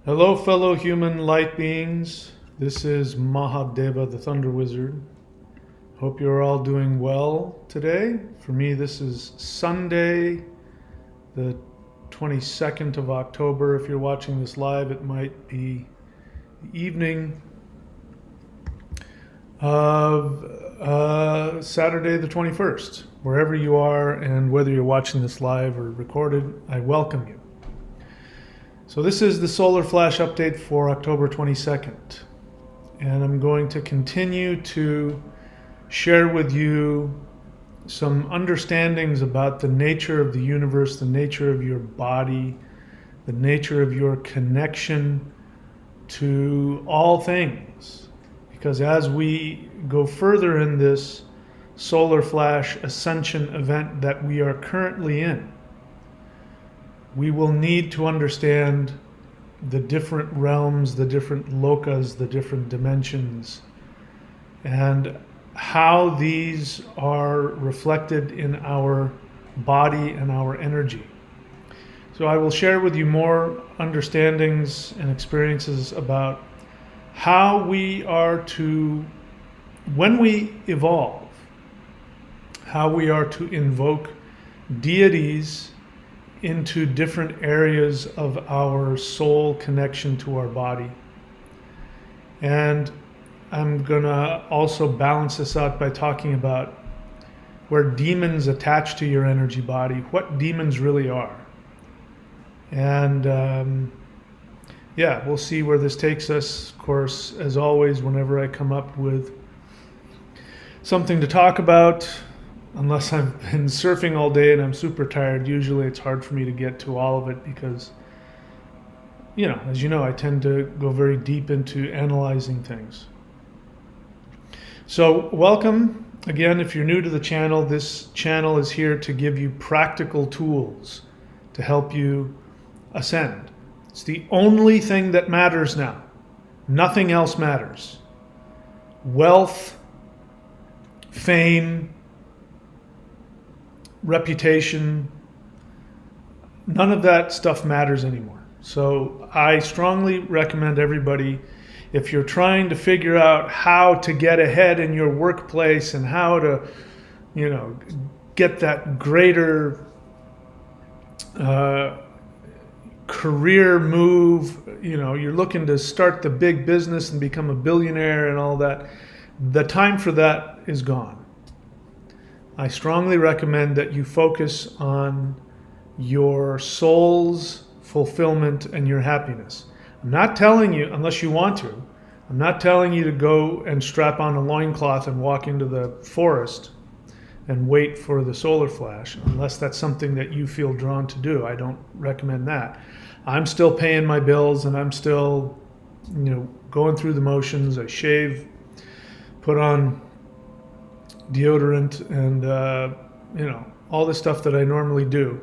Hello, fellow human light beings. This is Mahadeva, the Thunder Wizard. Hope you're all doing well today. For me, this is Sunday, the 22nd of October. If you're watching this live, it might be the evening of Saturday, the 21st. Wherever you are, and whether you're watching this live or recorded, I welcome you. So this is the solar flash update for October 22nd, and I'm going to continue to share with you some understandings about the nature of the universe, the nature of your body, the nature of your connection to all things. Because as we go further in this solar flash ascension event that we are currently in, we will need to understand the different realms, the different lokas, the different dimensions, and how these are reflected in our body and our energy. So I will share with you more understandings and experiences about how we are to, when we evolve, how we are to invoke deities into different areas of our soul connection to our body. And I'm gonna also balance this out by talking about where demons attach to your energy body, what demons really are. And yeah, we'll see where this takes us. Of course, as always, whenever I come up with something to talk about, unless I've been surfing all day and I'm super tired, usually it's hard for me to get to all of it because, as you know, I tend to go very deep into analyzing things. So welcome. Again, if you're new to the channel, this channel is here to give you practical tools to help you ascend. It's the only thing that matters now. Nothing else matters. Wealth, fame, reputation, none of that stuff matters anymore. So I strongly recommend everybody, if you're trying to figure out how to get ahead in your workplace and how to, get that greater career move, you're looking to start the big business and become a billionaire and all that, the time for that is gone. I strongly recommend that you focus on your soul's fulfillment and your happiness. I'm not telling you, unless you want to, I'm not telling you to go and strap on a loincloth and walk into the forest and wait for the solar flash, unless that's something that you feel drawn to do. I don't recommend that. I'm still paying my bills and I'm still, going through the motions. I shave, put on deodorant and all the stuff that I normally do,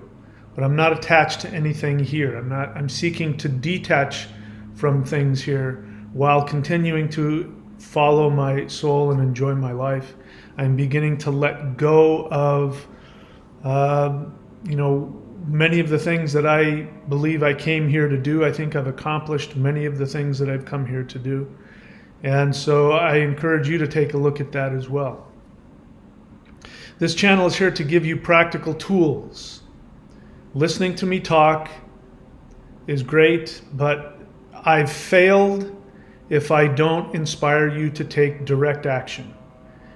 but I'm not attached to anything here. I'm seeking to detach from things here while continuing to follow my soul and enjoy my life. I'm beginning to let go of many of the things that I believe I came here to do. I think I've accomplished many of the things that I've come here to do, and so I encourage you to take a look at that as well. This channel is here to give you practical tools. Listening to me talk is great, but I've failed if I don't inspire you to take direct action.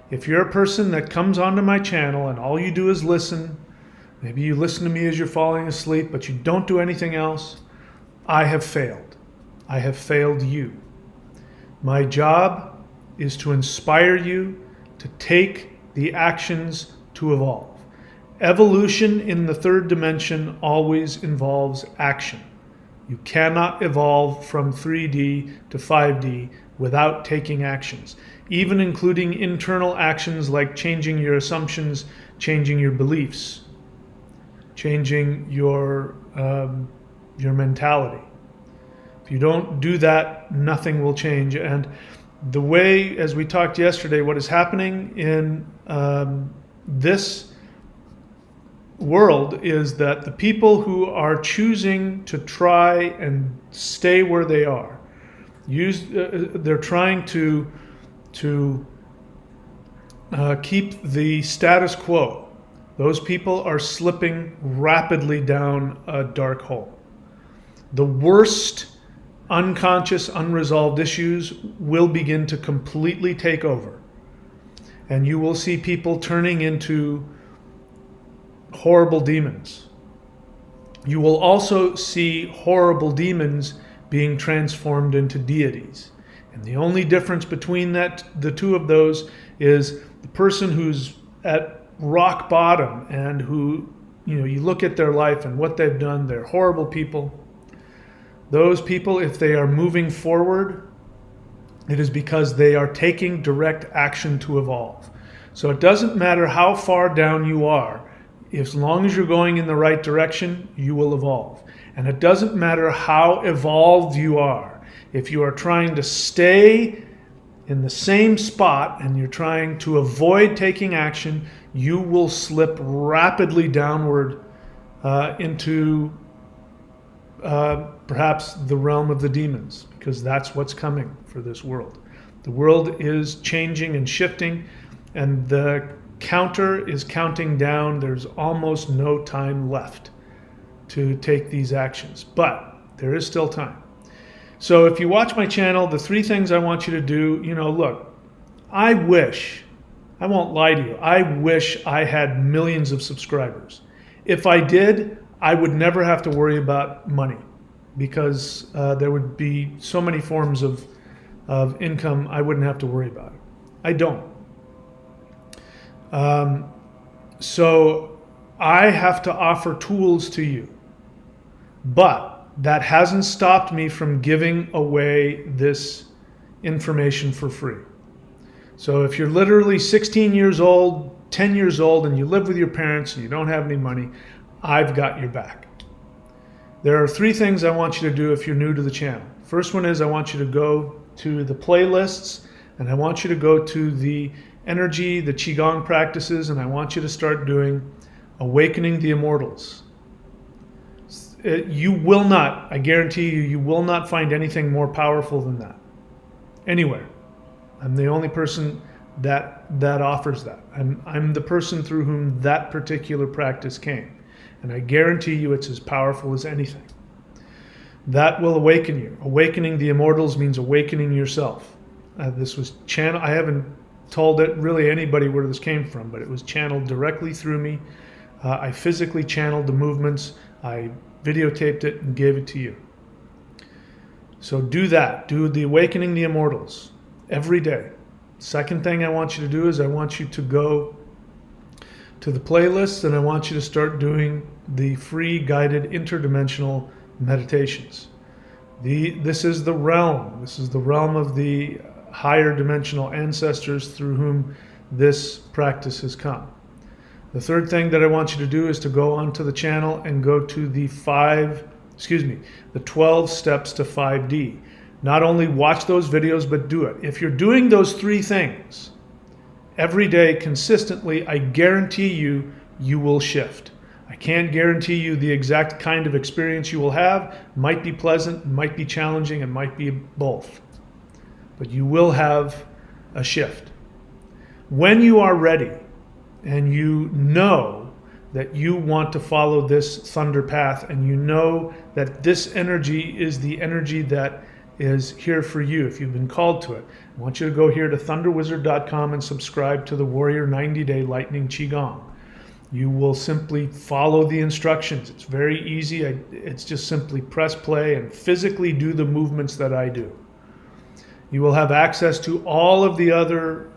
If you're a person that comes onto my channel and all you do is listen, maybe you listen to me as you're falling asleep, but you don't do anything else, I have failed. I have failed you. My job is to inspire you to take the actions to evolve. Evolution in the third dimension always involves action. You cannot evolve from 3D to 5D without taking actions, even including internal actions like changing your assumptions, changing your beliefs, changing your mentality. If you don't do that, nothing will change. And the way, as we talked yesterday, what is happening in this world is that the people who are choosing to try and stay where they are, they're trying to keep the status quo. Those people are slipping rapidly down a dark hole. The worst unconscious, unresolved issues will begin to completely take over. And you will see people turning into horrible demons. You will also see horrible demons being transformed into deities. And the only difference between the two of those is the person who's at rock bottom and who, you look at their life and what they've done, they're horrible people. Those people, if they are moving forward, it is because they are taking direct action to evolve. So it doesn't matter how far down you are, as long as you're going in the right direction, you will evolve. And it doesn't matter how evolved you are. If you are trying to stay in the same spot and you're trying to avoid taking action, you will slip rapidly downward into perhaps the realm of the demons, because that's what's coming for this world. The world is changing and shifting, and the counter is counting down. There's almost no time left to take these actions, but there is still time. So if you watch my channel, the 3 things I want you to do, look, I won't lie to you, I wish I had millions of subscribers. If I did, I would never have to worry about money, because there would be so many forms of income I wouldn't have to worry about it. I don't. So I have to offer tools to you, but that hasn't stopped me from giving away this information for free. So if you're literally 16 years old, 10 years old, and you live with your parents and you don't have any money, I've got your back. There are 3 things I want you to do if you're new to the channel. First one is I want you to go to the playlists, and I want you to go to the energy, the Qigong practices, and I want you to start doing Awakening the Immortals. You will not, I guarantee you, you will not find anything more powerful than that anywhere. I'm the only person that offers that. I'm the person through whom that particular practice came. And I guarantee you it's as powerful as anything. That will awaken you. Awakening the Immortals means awakening yourself. This was channeled, I haven't told it really anybody where this came from, but it was channeled directly through me. I physically channeled the movements. I videotaped it and gave it to you. So do that. Do the Awakening the Immortals every day. Second thing I want you to do is I want you to go to the playlist, and I want you to start doing the free guided interdimensional meditations. This is the realm. This is the realm of the higher dimensional ancestors through whom this practice has come. The third thing that I want you to do is to go onto the channel and go to the 12 steps to 5D. Not only watch those videos, but do it. If you're doing those 3 things every day consistently, I guarantee you, you will shift. I can't guarantee you the exact kind of experience you will have. It might be pleasant, it might be challenging, it might be both. But you will have a shift. When you are ready and you know that you want to follow this thunder path, and you know that this energy is the energy that is here for you, if you've been called to it, I want you to go here to thunderwizard.com and subscribe to the Warrior 90-Day Lightning Qigong. You will simply follow the instructions. It's very easy. It's just simply press play and physically do the movements that I do. You will have access to all of the other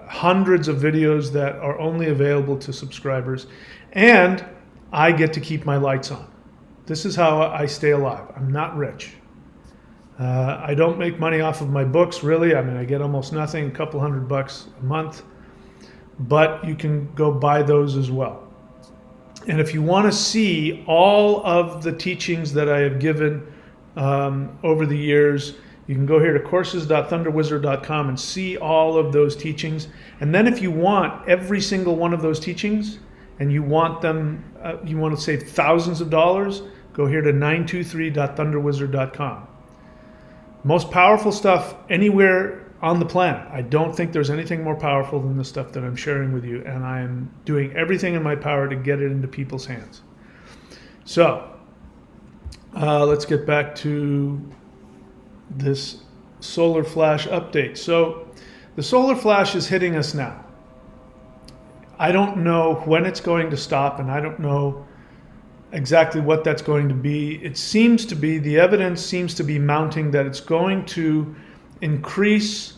hundreds of videos that are only available to subscribers, and I get to keep my lights on. This is how I stay alive. I'm not rich. I don't make money off of my books, really. I mean, I get almost nothing, a couple $100 a month, but you can go buy those as well. And if you want to see all of the teachings that I have given over the years, you can go here to courses.thunderwizard.com and see all of those teachings. And then if you want every single one of those teachings and you want them, you want to save thousands of dollars, go here to 923.thunderwizard.com. Most powerful stuff anywhere on the planet. I don't think there's anything more powerful than the stuff that I'm sharing with you, and I am doing everything in my power to get it into people's hands. So, let's get back to this solar flash update. So, the solar flash is hitting us now. I don't know when it's going to stop, and I don't know exactly what that's going to be. It seems to be, the evidence seems to be mounting that it's going to increase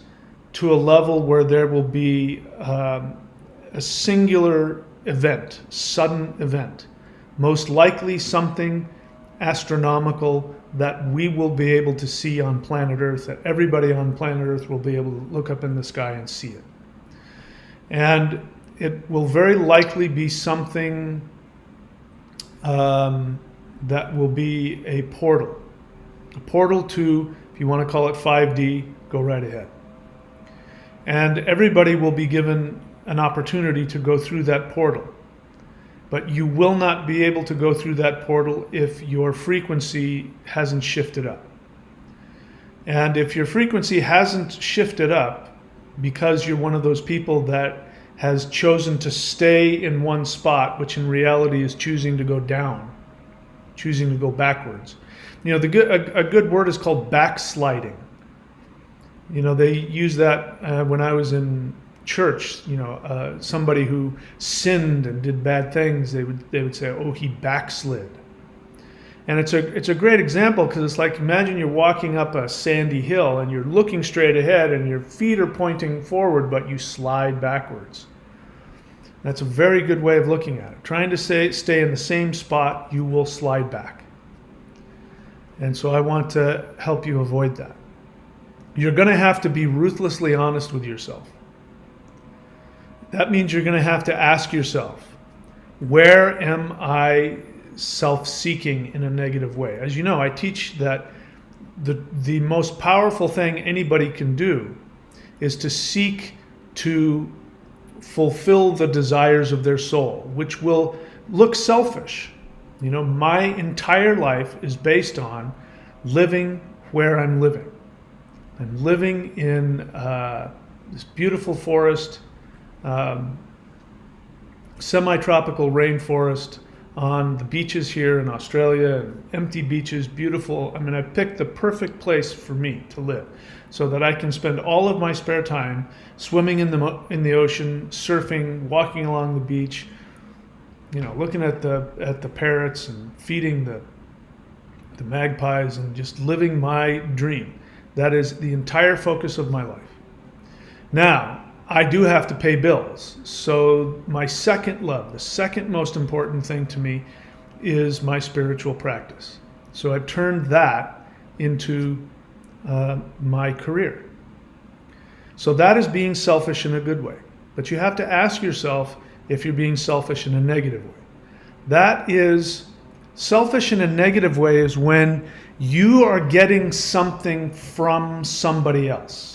to a level where there will be a singular event, sudden event, most likely something astronomical that we will be able to see on planet Earth, that everybody on planet Earth will be able to look up in the sky and see it. And it will very likely be something that will be a portal to, if you want to call it 5D, go right ahead. And everybody will be given an opportunity to go through that portal. But you will not be able to go through that portal if your frequency hasn't shifted up. And if your frequency hasn't shifted up because you're one of those people that has chosen to stay in one spot, which in reality is choosing to go down, choosing to go backwards. You know, a good word is called backsliding. You know, they use that when I was in church. You know, somebody who sinned and did bad things, they would say, "Oh, he backslid." And it's a great example, because it's like, imagine you're walking up a sandy hill and you're looking straight ahead and your feet are pointing forward, but you slide backwards. That's a very good way of looking at it. Trying to stay in the same spot, you will slide back. And so I want to help you avoid that. You're going to have to be ruthlessly honest with yourself. That means you're going to have to ask yourself, where am I self-seeking in a negative way? As you know, I teach that the most powerful thing anybody can do is to seek to fulfill the desires of their soul, which will look selfish. You know, my entire life is based on living where I'm living. I'm living in this beautiful forest, semi-tropical rainforest, on the beaches here in Australia, and empty beaches, beautiful. I mean, I picked the perfect place for me to live so that I can spend all of my spare time swimming in the ocean, surfing, walking along the beach, you know, looking at the parrots and feeding the magpies and just living my dream. That is the entire focus of my life. Now, I do have to pay bills. So my second love, the second most important thing to me, is my spiritual practice. So I've turned that into my career. So that is being selfish in a good way. But you have to ask yourself if you're being selfish in a negative way. That is, selfish in a negative way is when you are getting something from somebody else.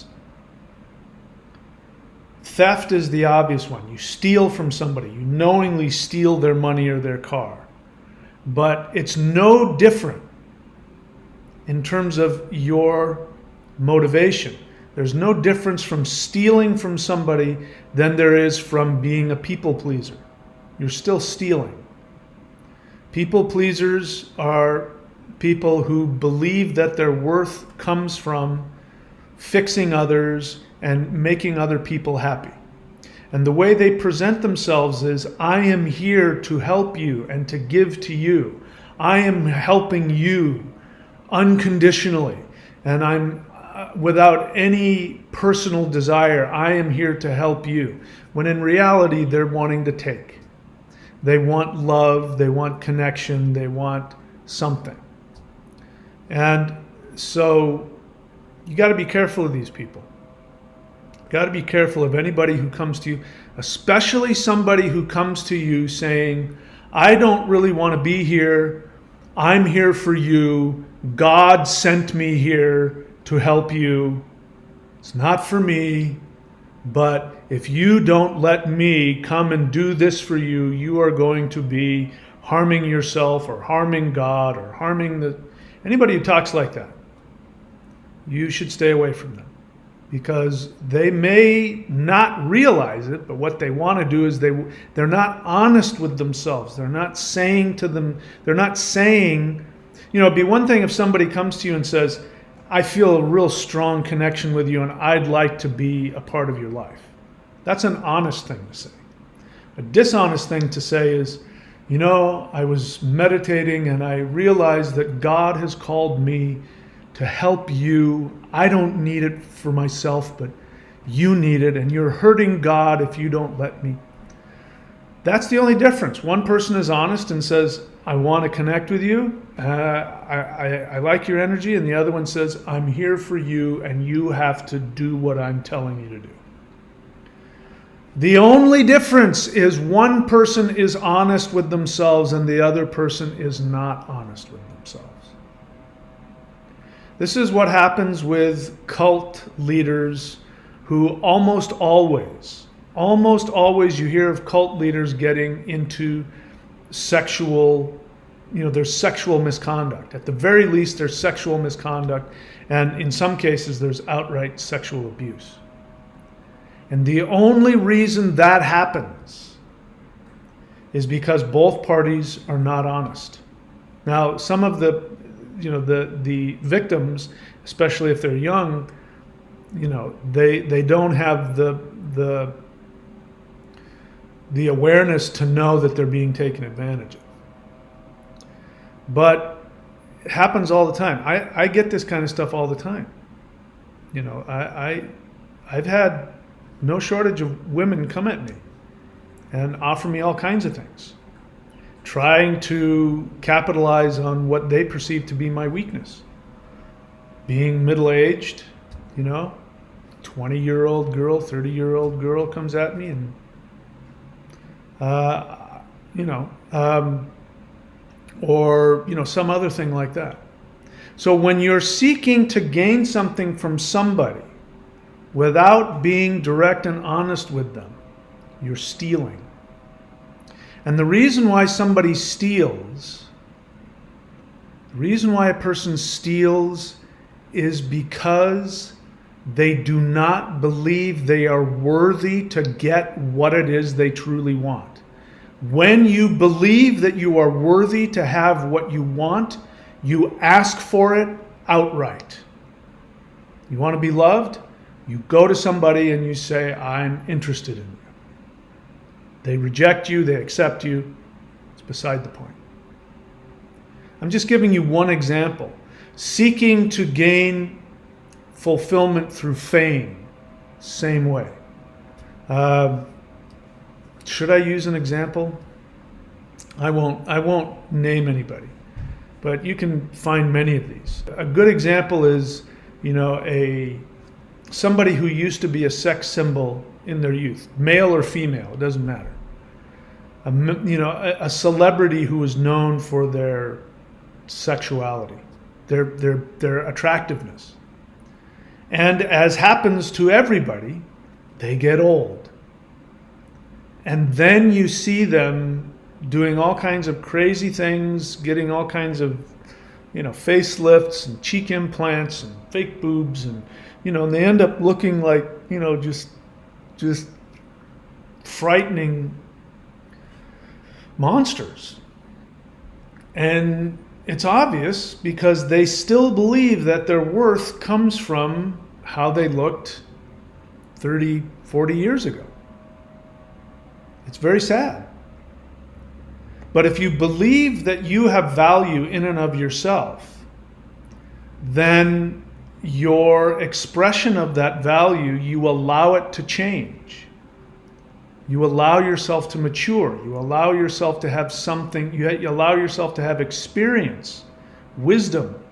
Theft is the obvious one. You steal from somebody. You knowingly steal their money or their car. But it's no different in terms of your motivation. There's no difference from stealing from somebody than there is from being a people pleaser. You're still stealing. People pleasers are people who believe that their worth comes from fixing others and making other people happy. And the way they present themselves is, I am here to help you and to give to you. I am helping you unconditionally. And I'm without any personal desire, I am here to help you. When in reality, they're wanting to take. They want love, they want connection, they want something. And so you got to be careful of these people. Got to be careful of anybody who comes to you, especially somebody who comes to you saying, I don't really want to be here. I'm here for you. God sent me here to help you. It's not for me. But if you don't let me come and do this for you, you are going to be harming yourself or harming God or harming anybody who talks like that. You should stay away from them, because they may not realize it, but what they want to do is they're not honest with themselves. They're not saying, it'd be one thing if somebody comes to you and says, I feel a real strong connection with you and I'd like to be a part of your life. That's an honest thing to say. A dishonest thing to say is, I was meditating and I realized that God has called me to help you. I don't need it for myself, but you need it, and you're hurting God if you don't let me. That's the only difference. One person is honest and says, I want to connect with you. I like your energy. And the other one says, I'm here for you and you have to do what I'm telling you to do. The only difference is one person is honest with themselves and the other person is not honest with themselves. This is what happens with cult leaders who almost always you hear of cult leaders getting into sexual, there's sexual misconduct. At the very least, there's sexual misconduct, and in some cases, there's outright sexual abuse. And the only reason that happens is because both parties are not honest. Now, some of the victims, especially if they're young, they don't have the awareness to know that they're being taken advantage of. But it happens all the time. I get this kind of stuff all the time. I've had no shortage of women come at me and offer me all kinds of things, trying to capitalize on what they perceive to be my weakness. Being middle-aged, 20-year-old girl, 30-year-old girl comes at me and, or some other thing like that. So when you're seeking to gain something from somebody without being direct and honest with them, you're stealing. And the reason why somebody steals, the reason why a person steals is because they do not believe they are worthy to get what it is they truly want. When you believe that you are worthy to have what you want, you ask for it outright. You want to be loved? You go to somebody and you say, I'm interested in you. They reject you, they accept you. It's beside the point. I'm just giving you one example. Seeking to gain fulfillment through fame, same way. Should I use an example? I won't name anybody, but you can find many of these. A good example is, somebody who used to be a sex symbol in their youth, male or female, it doesn't matter. A celebrity who was known for their sexuality, their attractiveness. And as happens to everybody, they get old. And then you see them doing all kinds of crazy things, getting all kinds of, facelifts and cheek implants and fake boobs, and and they end up looking like, just frightening monsters. And it's obvious because they still believe that their worth comes from how they looked 30, 40 years ago. It's very sad. But if you believe that you have value in and of yourself, then your expression of that value, you allow it to change. You allow yourself to mature. You allow yourself to have something, you allow yourself to have experience, wisdom.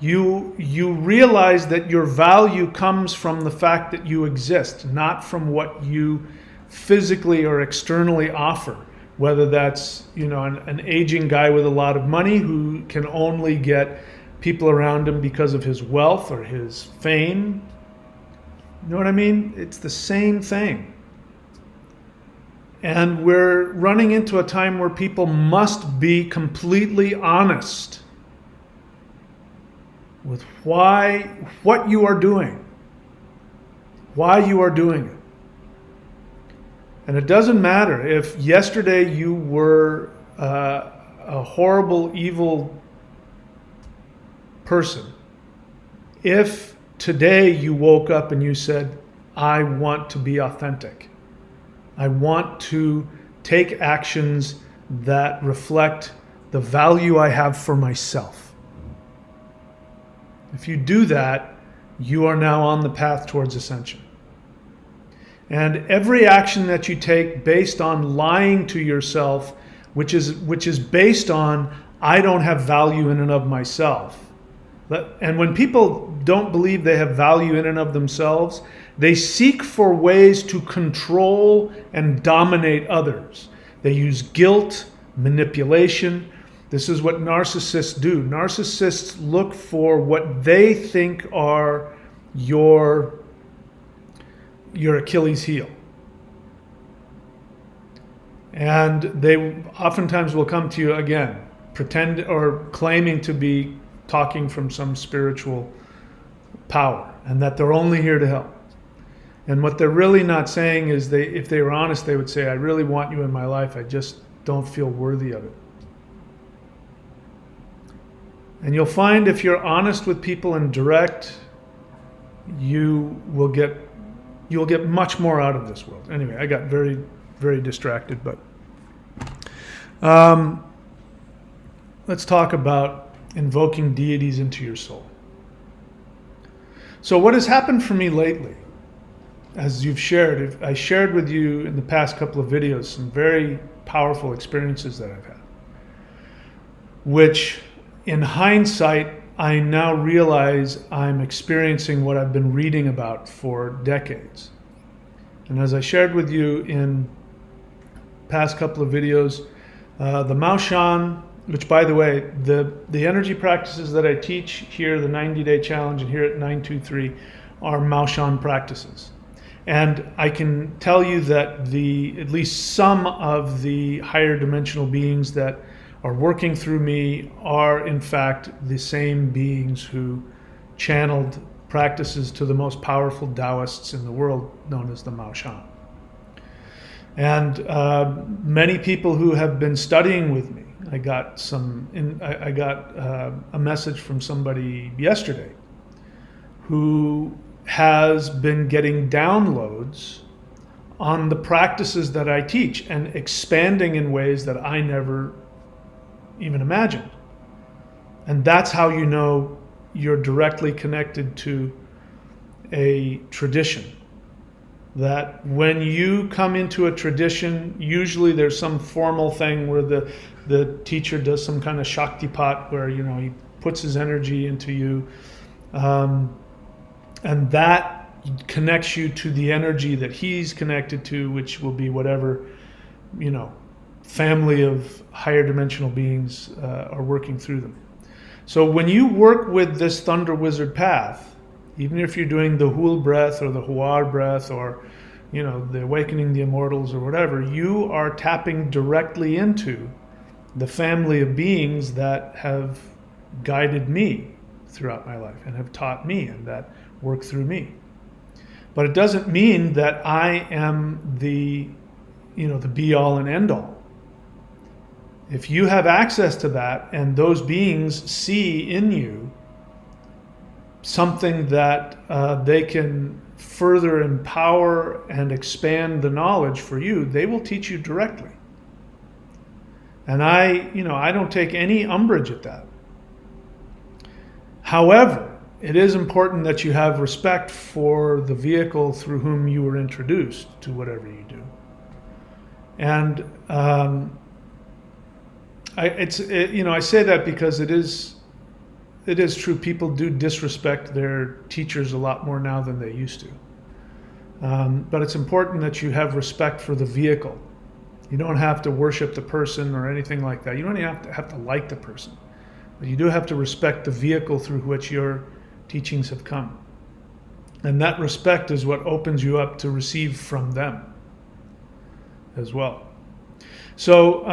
You realize that your value comes from the fact that you exist, not from what you physically or externally offer. Whether that's, an aging guy with a lot of money who can only get people around him because of his wealth or his fame, You know what I mean? It's the same thing. And we're running into a time where people must be completely honest with what you are doing, why you are doing it. And it doesn't matter if yesterday you were a horrible, evil person. If today you woke up and you said, I want to be authentic. I want to take actions that reflect the value I have for myself. If you do that, you are now on the path towards ascension. And every action that you take based on lying to yourself, which is based on, I don't have value in and of myself. And when people don't believe they have value in and of themselves, they seek for ways to control and dominate others. They use guilt, manipulation. This is what narcissists do. Narcissists look for what they think are your Achilles heel. And they oftentimes will come to you again, pretend or claiming to be talking from some spiritual power and that they're only here to help. And what they're really not saying is, if they were honest, they would say, I really want you in my life, I just don't feel worthy of it. And you'll find if you're honest with people and direct, you'll get much more out of this world. Anyway, I got very, very distracted, but let's talk about invoking deities into your soul. So what has happened for me lately, as you've shared, I shared with you in the past couple of videos some very powerful experiences that I've had, which in hindsight, I now realize I'm experiencing what I've been reading about for decades. And as I shared with you in past couple of videos, the Maoshan, which by the way, the energy practices that I teach here, the 90-day challenge and here at 923, are Maoshan practices. And I can tell you that at least some of the higher dimensional beings that are working through me are in fact the same beings who channeled practices to the most powerful Taoists in the world, known as the Maoshan. And many people who have been studying with me, I got a message from somebody yesterday who has been getting downloads on the practices that I teach and expanding in ways that I never even imagined. And that's how you know you're directly connected to a tradition. That when you come into a tradition, usually there's some formal thing where the teacher does some kind of Shaktipat where, he puts his energy into you. And that connects you to the energy that he's connected to, which will be whatever, family of higher dimensional beings are working through them. So when you work with this Thunder Wizard path, even if you're doing the Hul breath or the Huar breath or, the Awakening the Immortals or whatever, you are tapping directly into the family of beings that have guided me throughout my life and have taught me and that work through me. But it doesn't mean that I am the be all and end all. If you have access to that and those beings see in you something that they can further empower and expand the knowledge for you, they will teach you directly. And I don't take any umbrage at that. However, it is important that you have respect for the vehicle through whom you were introduced to whatever you do. And I say that because it is true. People do disrespect their teachers a lot more now than they used to. But it's important that you have respect for the vehicle. You don't have to worship the person or anything like that. You don't even have to like the person. But you do have to respect the vehicle through which your teachings have come. And that respect is what opens you up to receive from them as well. So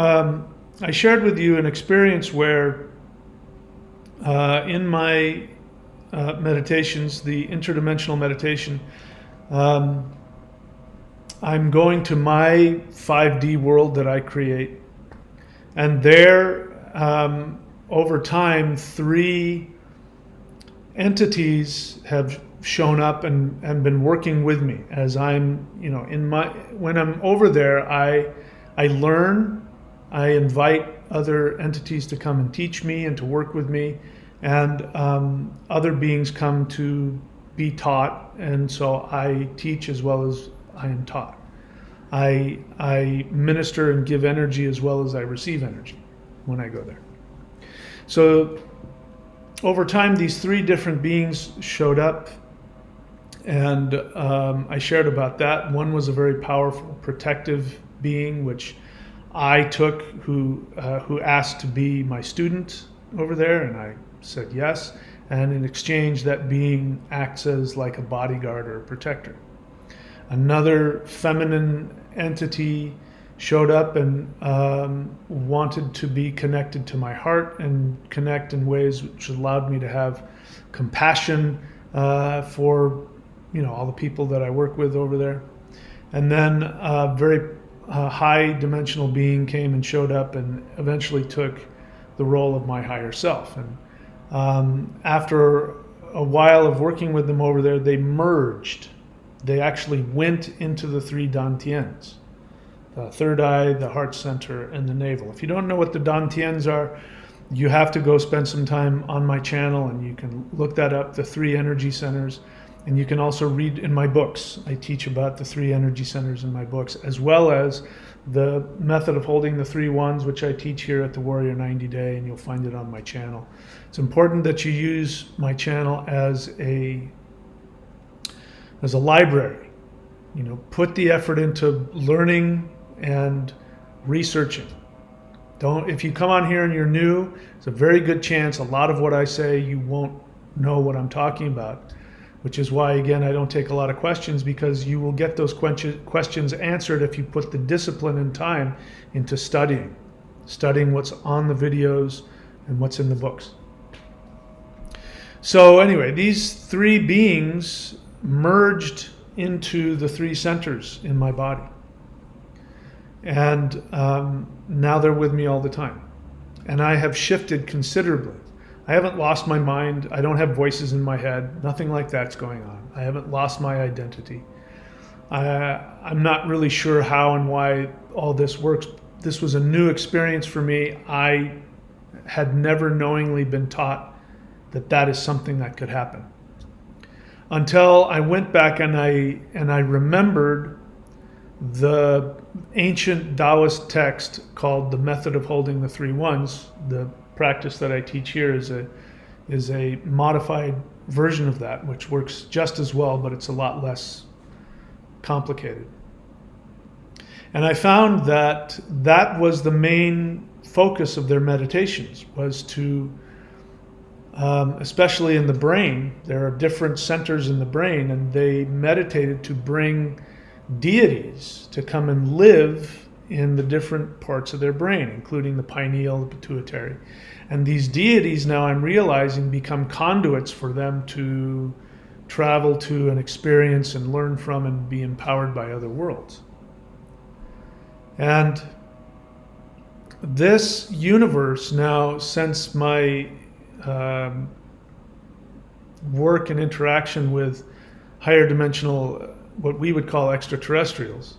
I shared with you an experience where in my meditations, the interdimensional meditation, I'm going to my 5D world that I create. And there, over time, 3 entities have shown up and been working with me as I'm, when I'm over there, I learn, I invite other entities to come and teach me and to work with me, and other beings come to be taught, and so I teach as well as I am taught. I minister and give energy as well as I receive energy when I go there. So over time, these 3 different beings showed up, and I shared about that. One was a very powerful, protective being, which I took, who asked to be my student over there, and I said yes. And in exchange, that being acts as like a bodyguard or a protector. Another feminine entity showed up and wanted to be connected to my heart and connect in ways which allowed me to have compassion for all the people that I work with over there. And then a very high dimensional being came and showed up and eventually took the role of my higher self. And after a while of working with them over there, they merged. They actually went into the 3 dantians, the third eye, the heart center, and the navel. If you don't know what the dantians are, you have to go spend some time on my channel, and you can look that up, the 3 energy centers. And you can also read in my books. I teach about the 3 energy centers in my books, as well as the method of holding the 3 wands, which I teach here at the Warrior 90 Day, and you'll find it on my channel. It's important that you use my channel as a library. Put the effort into learning and researching. If you come on here and you're new, it's a very good chance a lot of what I say you won't know what I'm talking about. Which is why, again, I don't take a lot of questions, because you will get those questions answered if you put the discipline and time into studying what's on the videos and what's in the books. So anyway, these 3 beings merged into the 3 centers in my body. And now they're with me all the time. And I have shifted considerably. I haven't lost my mind. I don't have voices in my head. Nothing like that's going on. I haven't lost my identity. I'm not really sure how and why all this works. This was a new experience for me. I had never knowingly been taught that is something that could happen. Until I went back and I remembered the ancient Taoist text called The Method of Holding the 3 Wands. The practice that I teach here is a modified version of that, which works just as well, but it's a lot less complicated. And I found that was the main focus of their meditations, was to, especially in the brain, there are different centers in the brain, and they meditated to bring deities to come and live in the different parts of their brain, including the pineal, the pituitary. And these deities, now I'm realizing, become conduits for them to travel to and experience and learn from and be empowered by other worlds. And this universe now, since my work and interaction with higher dimensional, what we would call extraterrestrials,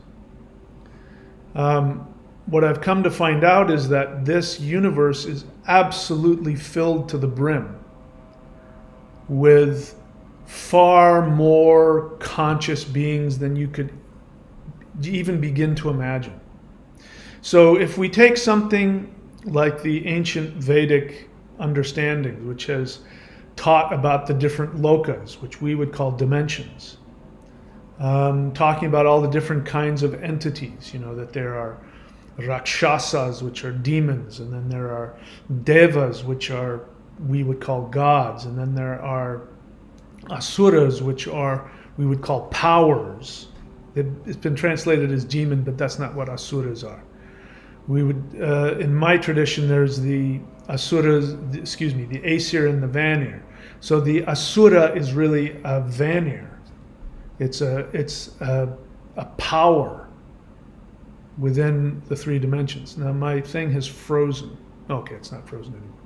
what I've come to find out is that this universe is absolutely filled to the brim with far more conscious beings than you could even begin to imagine. So if we take something like the ancient Vedic understanding, which has taught about the different lokas, which we would call dimensions, talking about all the different kinds of entities, that there are rakshasas, which are demons, and then there are devas, which we would call gods, and then there are asuras, which are we would call powers. It's been translated as demon, but that's not what asuras are. We would, in my tradition, there's the asuras, the Aesir and the Vanir. So the asura is really a Vanir. It's a power within the three dimensions. Now my thing has frozen. Okay, it's not frozen anymore.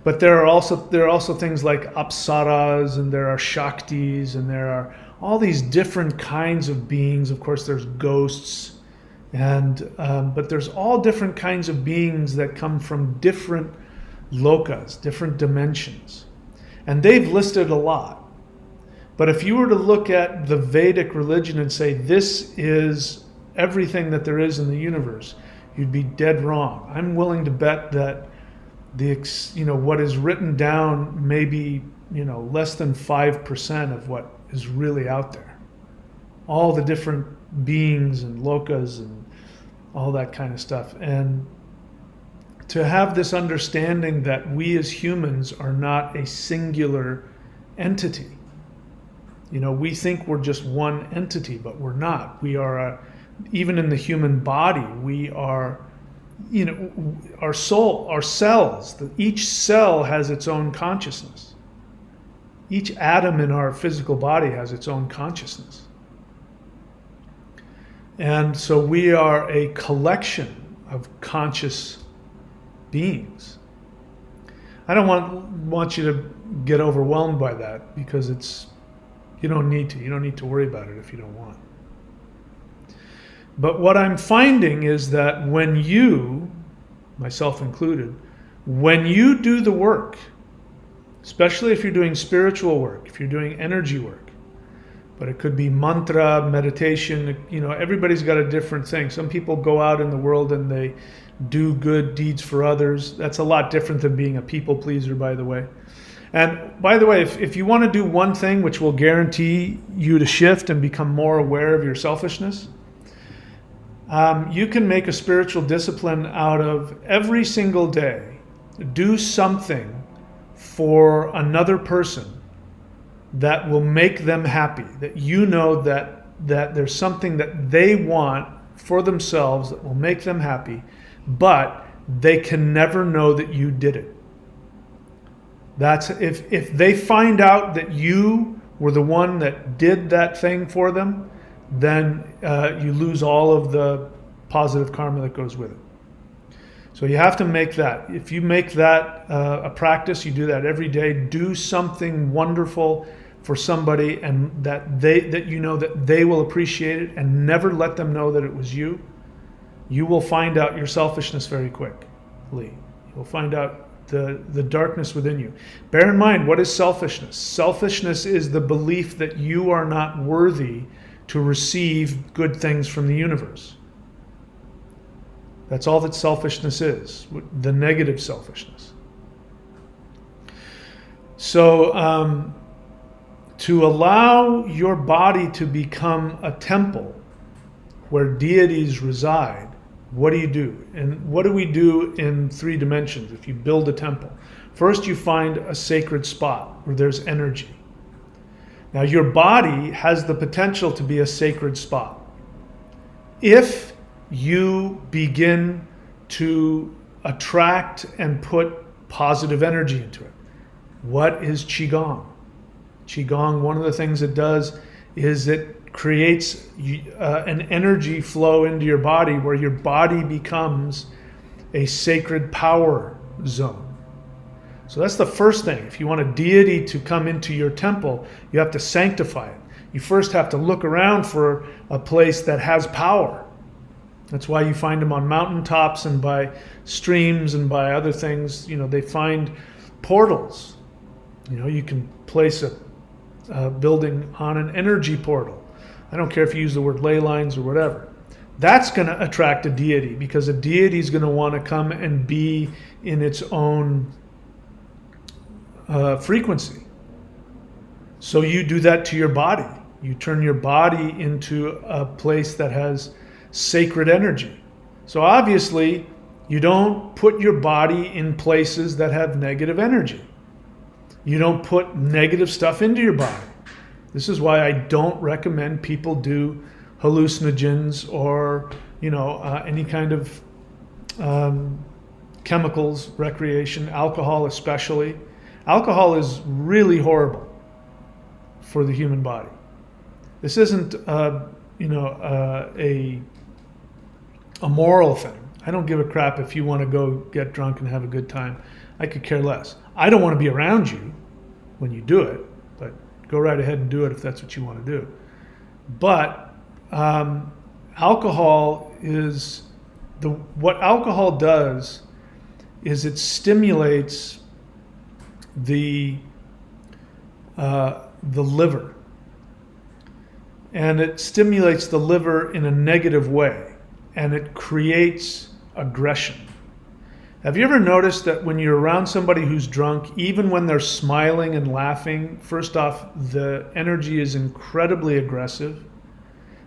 But there are also things like apsaras, and there are shaktis, and there are all these different kinds of beings. Of course, there's ghosts, and but there's all different kinds of beings that come from different lokas, different dimensions, and they've listed a lot. But if you were to look at the Vedic religion and say this is everything that there is in the universe, you'd be dead wrong. I'm willing to bet that what is written down may be less than 5% of what is really out there. All the different beings and lokas and all that kind of stuff. And to have this understanding that we as humans are not a singular entity. We think we're just one entity, but we're not. We are even in the human body, we are, our soul, our cells. Each cell has its own consciousness. Each atom in our physical body has its own consciousness. And so we are a collection of conscious beings. I don't want you to get overwhelmed by that, because you don't need to. You don't need to worry about it if you don't want. But what I'm finding is that when you, myself included, when you do the work, especially if you're doing spiritual work, if you're doing energy work, but it could be mantra, meditation, everybody's got a different thing. Some people go out in the world and they do good deeds for others. That's a lot different than being a people pleaser, by the way. And by the way, if you want to do one thing which will guarantee you to shift and become more aware of your selfishness, you can make a spiritual discipline out of every single day. Do something for another person that will make them happy, that that there's something that they want for themselves that will make them happy, but they can never know that you did it. That's if they find out that you were the one that did that thing for them, then you lose all of the positive karma that goes with it. So you have to make that. If you make that a practice, you do that every day. Do something wonderful for somebody, and that they will appreciate it, and never let them know that it was you. You will find out your selfishness very quickly. You'll find out the darkness within you. Bear in mind, what is selfishness? Selfishness is the belief that you are not worthy to receive good things from the universe. That's all that selfishness is, the negative selfishness. So to allow your body to become a temple where deities reside, what do? And what do we do in three dimensions if you build a temple? First, you find a sacred spot where there's energy. Now, your body has the potential to be a sacred spot if you begin to attract and put positive energy into it. What is Qigong? Qigong, one of the things it does is it creates an energy flow into your body where your body becomes a sacred power zone. So that's the first thing. If you want a deity to come into your temple, you have to sanctify it. You first have to look around for a place that has power. That's why you find them on mountaintops and by streams and by other things. They find portals. You can place a building on an energy portal. I don't care if you use the word ley lines or whatever. That's going to attract a deity, because a deity is going to want to come and be in its own frequency. So you do that to your body. You turn your body into a place that has sacred energy. So obviously, you don't put your body in places that have negative energy. You don't put negative stuff into your body. This is why I don't recommend people do hallucinogens or, any kind of chemicals, recreation, alcohol especially. Alcohol is really horrible for the human body. This isn't, a moral thing. I don't give a crap if you want to go get drunk and have a good time. I could care less. I don't want to be around you when you do it, but go right ahead and do it if that's what you want to do. But alcohol is what alcohol does is it stimulates the liver, and it stimulates the liver in a negative way, and it creates aggression. Have you ever noticed that when you're around somebody who's drunk, even when they're smiling and laughing, first off, the energy is incredibly aggressive.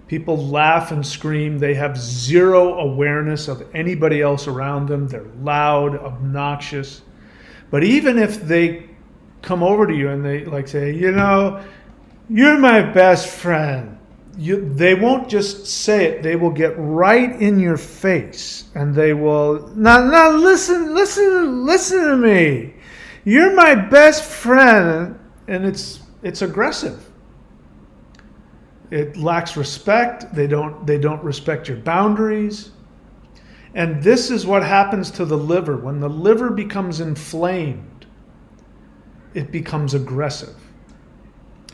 People laugh and scream. They have zero awareness of anybody else around them. They're loud, obnoxious. But even if they come over to you and they say, you're my best friend, they won't just say it. They will get right in your face and they will, now listen to me. You're my best friend. And it's aggressive. It lacks respect. They don't respect your boundaries. And this is what happens to the liver. When the liver becomes inflamed, it becomes aggressive.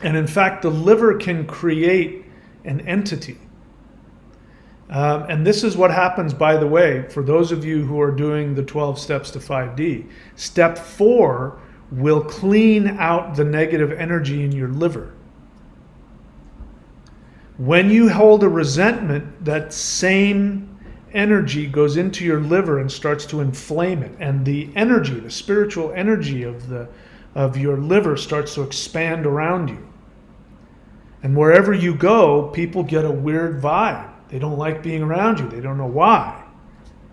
And in fact, the liver can create an entity. And this is what happens, by the way, for those of you who are doing the 12 steps to 5D. Step 4 will clean out the negative energy in your liver. When you hold a resentment, that same energy goes into your liver and starts to inflame it. And the energy, the spiritual energy of your liver starts to expand around you. And wherever you go, people get a weird vibe. They don't like being around you. They don't know why.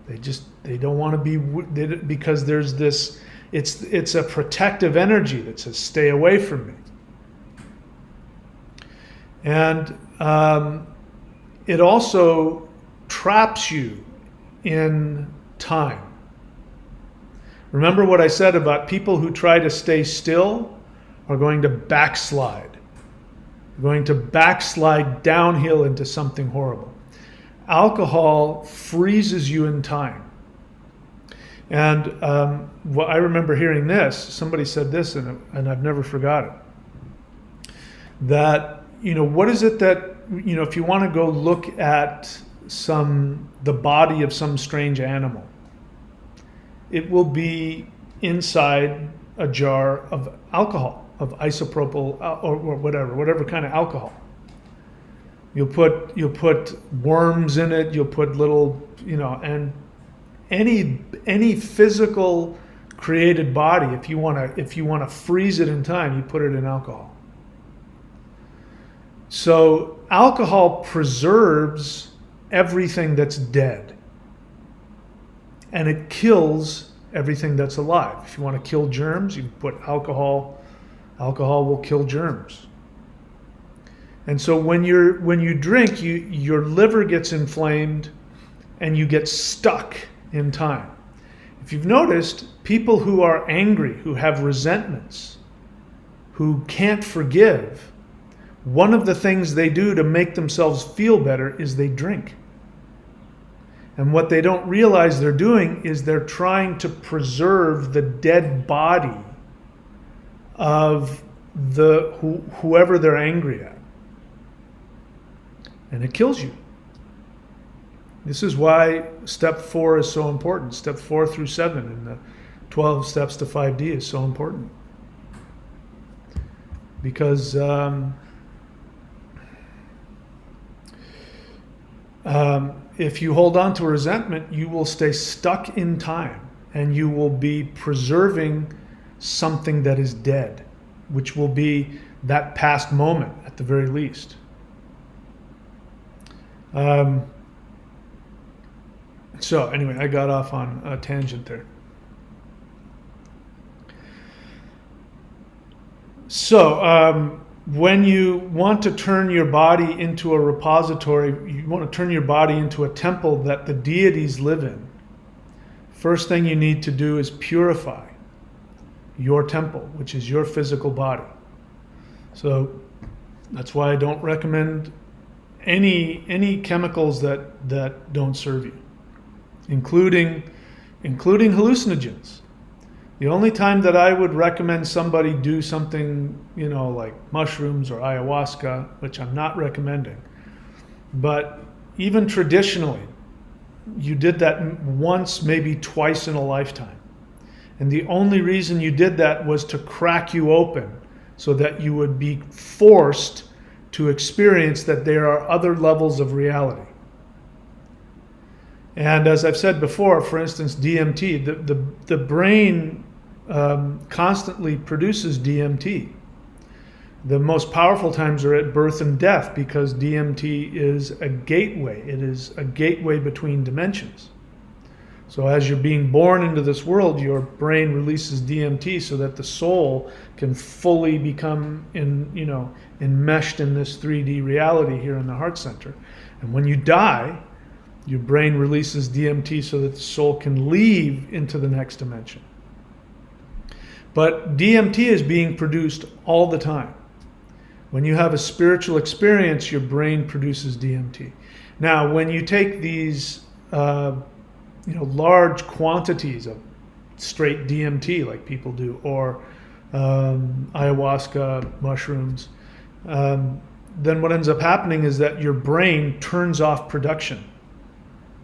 They don't want to be, because there's this, it's a protective energy that says, stay away from me. And it also traps you in time. Remember what I said about people who try to stay still are going to backslide. They're going to backslide downhill into something horrible. Alcohol freezes you in time. And I remember hearing this. Somebody said this, and I've never forgot it. That, what is it that, if you want to go look at the body of some strange animal, it will be inside a jar of alcohol, of isopropyl or whatever kind of alcohol. You'll put worms in it. You'll put little, and any physical created body, if you want to freeze it in time, you put it in alcohol. So alcohol preserves everything that's dead, and it kills everything that's alive. If you want to kill germs, you put alcohol. Alcohol will kill germs. And so when you drink, your liver gets inflamed, and you get stuck in time. If you've noticed, people who are angry, who have resentments, who can't forgive, one of the things they do to make themselves feel better is they drink. And what they don't realize they're doing is they're trying to preserve the dead body of whoever they're angry at. And it kills you. This is why step 4 is so important. Step 4 through 7 in the 12 steps to 5D is so important. Because if you hold on to a resentment, you will stay stuck in time, and you will be preserving something that is dead, which will be that past moment at the very least. So anyway, I got off on a tangent there. So when you want to turn your body into a repository, you want to turn your body into a temple that the deities live in, first thing you need to do is purify your temple, which is your physical body. So that's why I don't recommend any chemicals that don't serve you, including hallucinogens. The only time that I would recommend somebody do something, like mushrooms or ayahuasca, which I'm not recommending, but even traditionally, you did that once, maybe twice in a lifetime. And the only reason you did that was to crack you open so that you would be forced to experience that there are other levels of reality. And as I've said before, for instance, DMT, the brain constantly produces DMT. The most powerful times are at birth and death because DMT is a gateway. It is a gateway between dimensions. So as you're being born into this world, your brain releases DMT so that the soul can fully become enmeshed in this 3D reality here in the heart center. And when you die, your brain releases DMT so that the soul can leave into the next dimension. But DMT is being produced all the time. When you have a spiritual experience, your brain produces DMT. Now, when you take these large quantities of straight DMT, like people do, or ayahuasca, mushrooms, then what ends up happening is that your brain turns off production.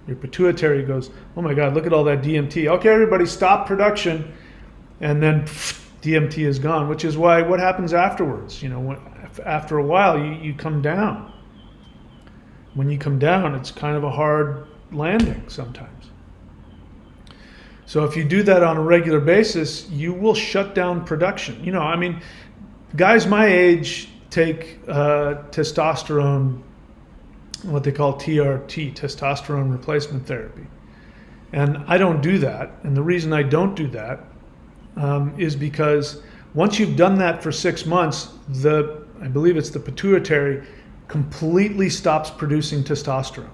Your pituitary goes, oh my God, look at all that DMT. Okay, everybody stop production. And then DMT is gone, which is why what happens afterwards? After a while, you come down. When you come down, it's kind of a hard landing sometimes. So if you do that on a regular basis, you will shut down production. Guys my age take testosterone, what they call TRT, testosterone replacement therapy. And I don't do that. And the reason I don't do that is because once you've done that for 6 months, I believe it's the pituitary completely stops producing testosterone.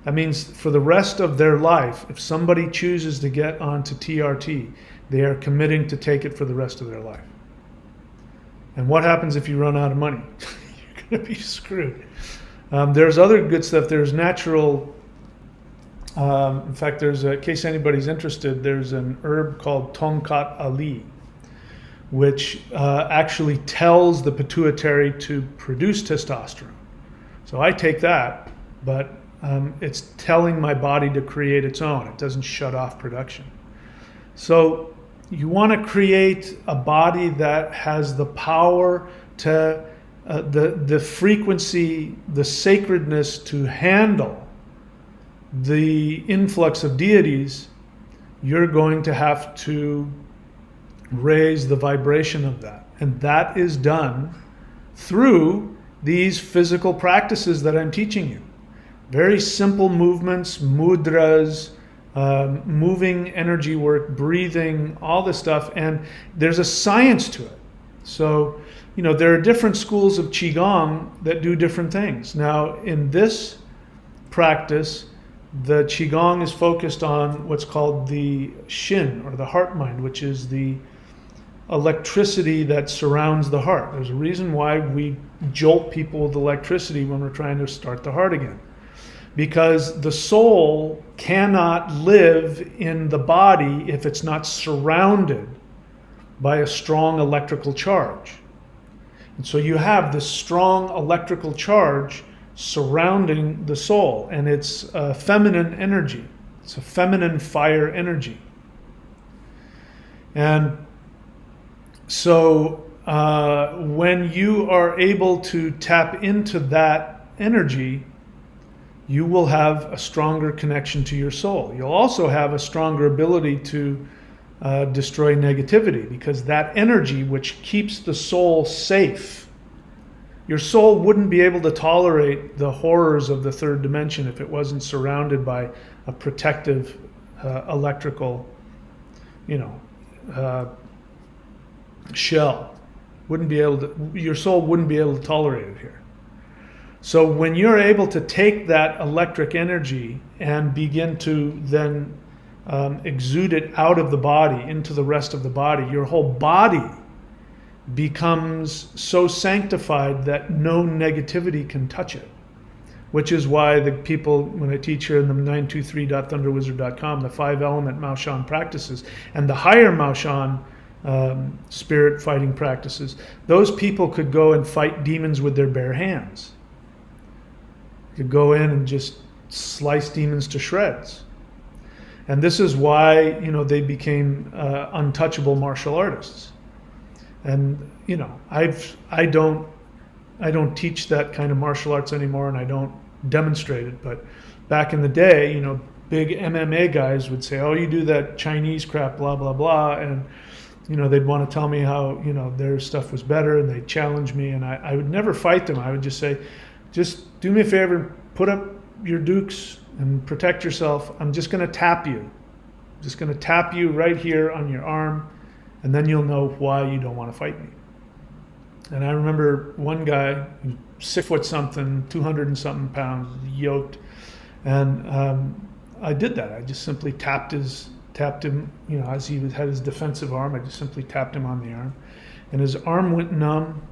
That means for the rest of their life, if somebody chooses to get onto TRT, they are committing to take it for the rest of their life. And what happens if you run out of money? You're going to be screwed. There's other good stuff. There's natural. In fact, in case anybody's interested, there's an herb called Tongkat Ali, which actually tells the pituitary to produce testosterone. So I take that, but it's telling my body to create its own. It doesn't shut off production. So you want to create a body that has the power to, the frequency, the sacredness to handle the influx of deities. You're going to have to raise the vibration of that. And that is done through these physical practices that I'm teaching you. Very simple movements, mudras, moving energy work, breathing, all this stuff. And there's a science to it. So, there are different schools of Qigong that do different things. Now, in this practice, the Qigong is focused on what's called the Shin, or the heart mind, which is the electricity that surrounds the heart. There's a reason why we jolt people with electricity when we're trying to start the heart again. Because the soul cannot live in the body if it's not surrounded by a strong electrical charge. And so you have this strong electrical charge surrounding the soul, and it's a feminine energy. It's a feminine fire energy. And so when you are able to tap into that energy, you will have a stronger connection to your soul. You'll also have a stronger ability to destroy negativity, because that energy which keeps the soul safe, your soul wouldn't be able to tolerate the horrors of the third dimension if it wasn't surrounded by a protective electrical, shell. your soul wouldn't be able to tolerate it here. So when you're able to take that electric energy and begin to then exude it out of the body into the rest of the body, your whole body becomes so sanctified that no negativity can touch it. Which is why the people, when I teach here in the 923.thunderwizard.com, the 5-element Maoshan practices and the higher Maoshan spirit fighting practices, those people could go and fight demons with their bare hands. Could go in and just slice demons to shreds. And this is why, they became untouchable martial artists. And, I don't teach that kind of martial arts anymore, and I don't demonstrate it. But back in the day, big MMA guys would say, "Oh, you do that Chinese crap, blah, blah, blah." And, they'd want to tell me how, their stuff was better, and they'd challenge me. And I would never fight them. I would just say, just do me a favor, put up your dukes and protect yourself. I'm just going to tap you. I'm just going to tap you right here on your arm, and then you'll know why you don't want to fight me. And I remember one guy, 6 foot something, 200 and something pounds, yoked, and I did that. I just simply tapped him, as he had his defensive arm. I just simply tapped him on the arm, and his arm went numb,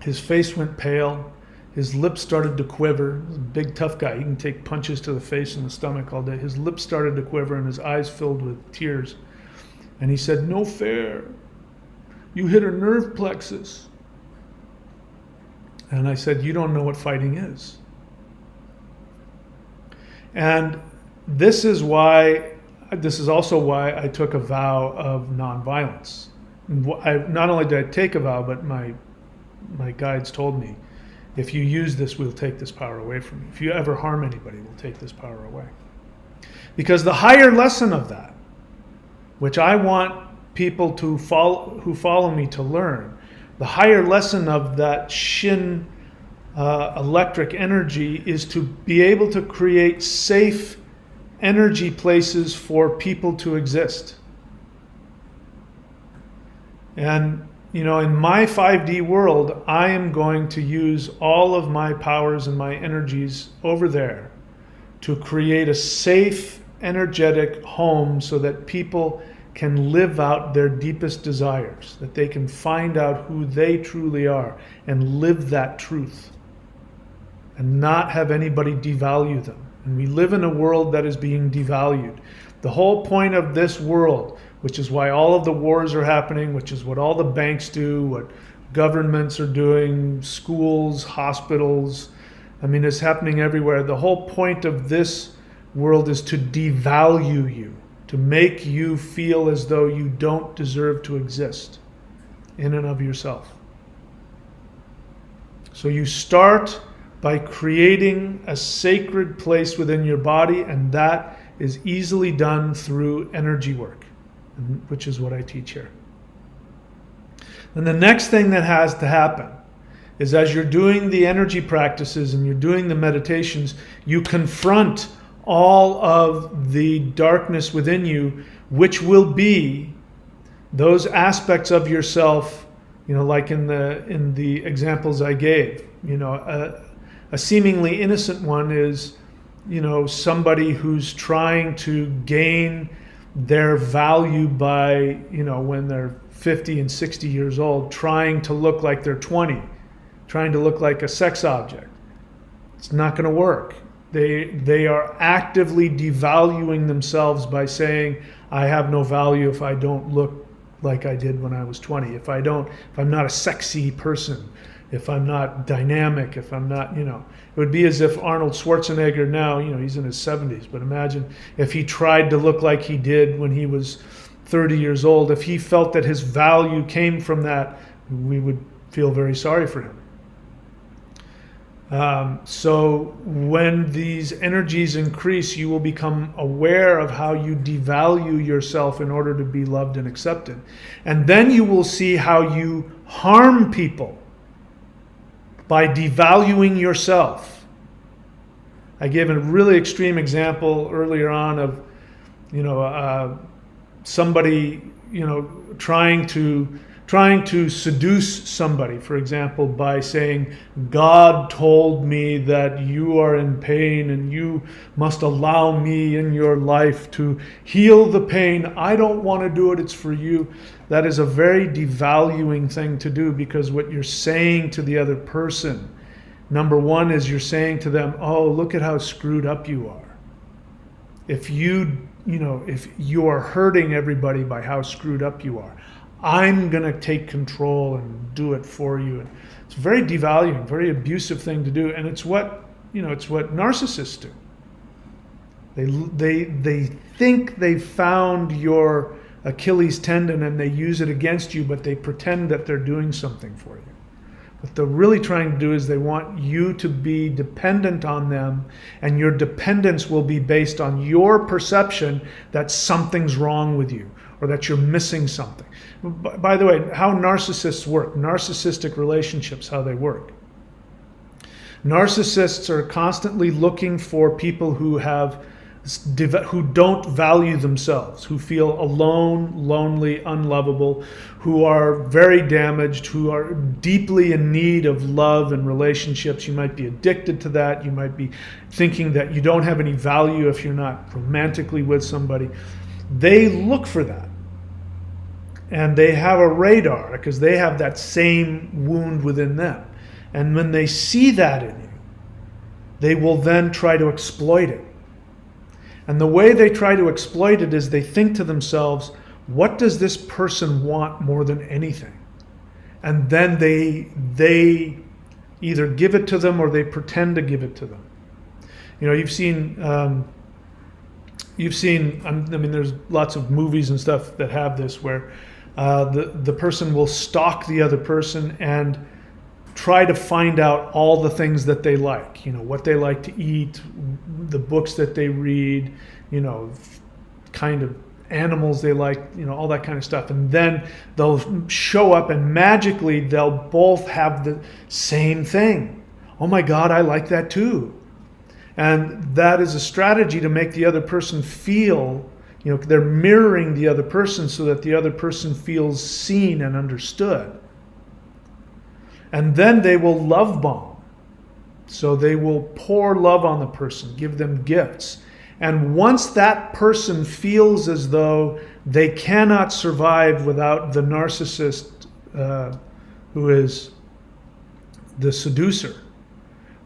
his face went pale, his lips started to quiver. He's a big, tough guy. He can take punches to the face and the stomach all day. His lips started to quiver, and his eyes filled with tears. And he said, "No fair. You hit a nerve plexus." And I said, "You don't know what fighting is." And this is also why I took a vow of nonviolence. Not only did I take a vow, but my guides told me, if you use this, we'll take this power away from you. If you ever harm anybody, we'll take this power away. Because the higher lesson of that, which I want people who follow me to learn, the higher lesson of that Shin electric energy is to be able to create safe energy places for people to exist. And, in my 5D world, I am going to use all of my powers and my energies over there to create a safe, energetic home so that people can live out their deepest desires, that they can find out who they truly are and live that truth and not have anybody devalue them. And we live in a world that is being devalued. The whole point of this world, which is why all of the wars are happening, which is what all the banks do, what governments are doing, schools, hospitals, it's happening everywhere. The whole point of this world is to devalue you, to make you feel as though you don't deserve to exist in and of yourself. So you start by creating a sacred place within your body, and that is easily done through energy work, which is what I teach here. And the next thing that has to happen is, as you're doing the energy practices and you're doing the meditations, you confront all of the darkness within you, which will be those aspects of yourself, like in the examples I gave. A seemingly innocent one is, somebody who's trying to gain their value by, when they're 50 and 60 years old, trying to look like they're 20, trying to look like a sex object. It's not going to work. They are actively devaluing themselves by saying, I have no value if I don't look like I did when I was 20. If I'm not a sexy person, if I'm not dynamic, if I'm not, it would be as if Arnold Schwarzenegger now, he's in his 70s, but imagine if he tried to look like he did when he was 30 years old. If he felt that his value came from that, we would feel very sorry for him. So when these energies increase, you will become aware of how you devalue yourself in order to be loved and accepted. And then you will see how you harm people by devaluing yourself. I gave a really extreme example earlier on of, somebody, trying trying to seduce somebody, for example, by saying, God told me that you are in pain and you must allow me in your life to heal the pain. I don't want to do it, it's for you. That is a very devaluing thing to do, because what you're saying to the other person, number one, is you're saying to them, oh, look at how screwed up you are. If you are hurting everybody by how screwed up you are, I'm going to take control and do it for you. And it's a very devaluing, very abusive thing to do. And it's what narcissists do. They think they found your Achilles tendon and they use it against you, but they pretend that they're doing something for you. What they're really trying to do is they want you to be dependent on them, and your dependence will be based on your perception that something's wrong with you or that you're missing something. By the way, how narcissists work, narcissistic relationships, how they work. Narcissists are constantly looking for people who don't value themselves, who feel alone, lonely, unlovable, who are very damaged, who are deeply in need of love and relationships. You might be addicted to that. You might be thinking that you don't have any value if you're not romantically with somebody. They look for that. And they have a radar because they have that same wound within them. And when they see that in you, they will then try to exploit it. And the way they try to exploit it is they think to themselves, what does this person want more than anything? And then they either give it to them or they pretend to give it to them. You've seen, there's lots of movies and stuff that have this where the person will stalk the other person and try to find out all the things that they like, what they like to eat, the books that they read, kind of animals they like, all that kind of stuff. And then they'll show up and magically they'll both have the same thing. Oh my God, I like that too. And that is a strategy to make the other person feel, they're mirroring the other person so that the other person feels seen and understood. And then they will love bomb. So they will pour love on the person, give them gifts. And once that person feels as though they cannot survive without the narcissist, who is the seducer,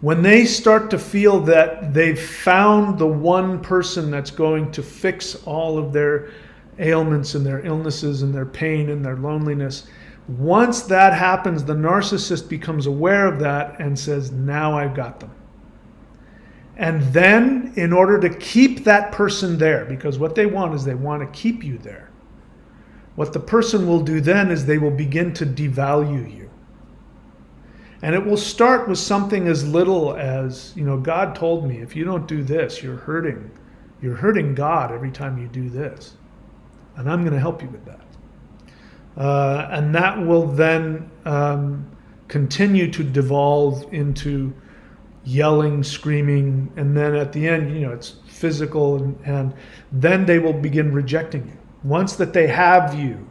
when they start to feel that they've found the one person that's going to fix all of their ailments and their illnesses and their pain and their loneliness, once that happens, the narcissist becomes aware of that and says, now I've got them. And then, in order to keep that person there, because what they want is they want to keep you there, what the person will do then is they will begin to devalue you. And it will start with something as little as, God told me, if you don't do this, you're hurting God every time you do this. And I'm going to help you with that. And that will then continue to devolve into yelling, screaming, and then at the end, it's physical, and then they will begin rejecting you. Once that they have you,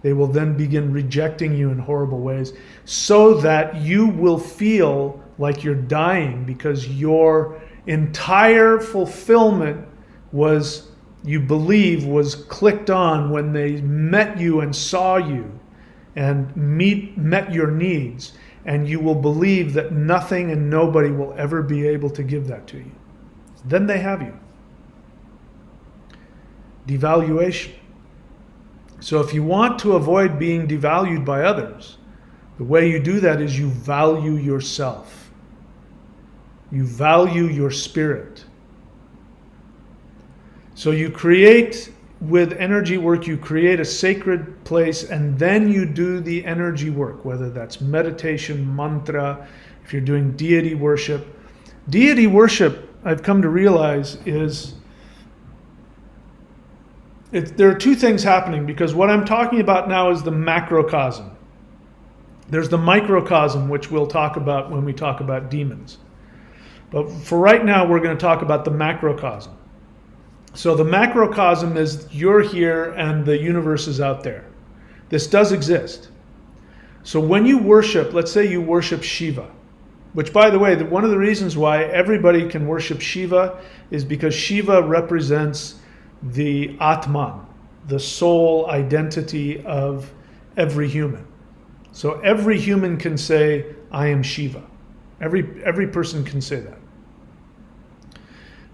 they will then begin rejecting you in horrible ways so that you will feel like you're dying because your entire fulfillment was, you believe, was clicked on when they met you and saw you and met your needs, and you will believe that nothing and nobody will ever be able to give that to you. Then they have you. Devaluation. So if you want to avoid being devalued by others, the way you do that is you value yourself. You value your spirit. So you create, with energy work, you create a sacred place, and then you do the energy work, whether that's meditation, mantra, if you're doing deity worship. Deity worship, I've come to realize, is there are two things happening, because what I'm talking about now is the macrocosm. There's the microcosm, which we'll talk about when we talk about demons. But for right now, we're going to talk about the macrocosm. So the macrocosm is you're here and the universe is out there. This does exist. So when you worship, let's say you worship Shiva, which, by the way, one of the reasons why everybody can worship Shiva is because Shiva represents the Atman, the soul identity of every human. So every human can say, I am Shiva. Every person can say that.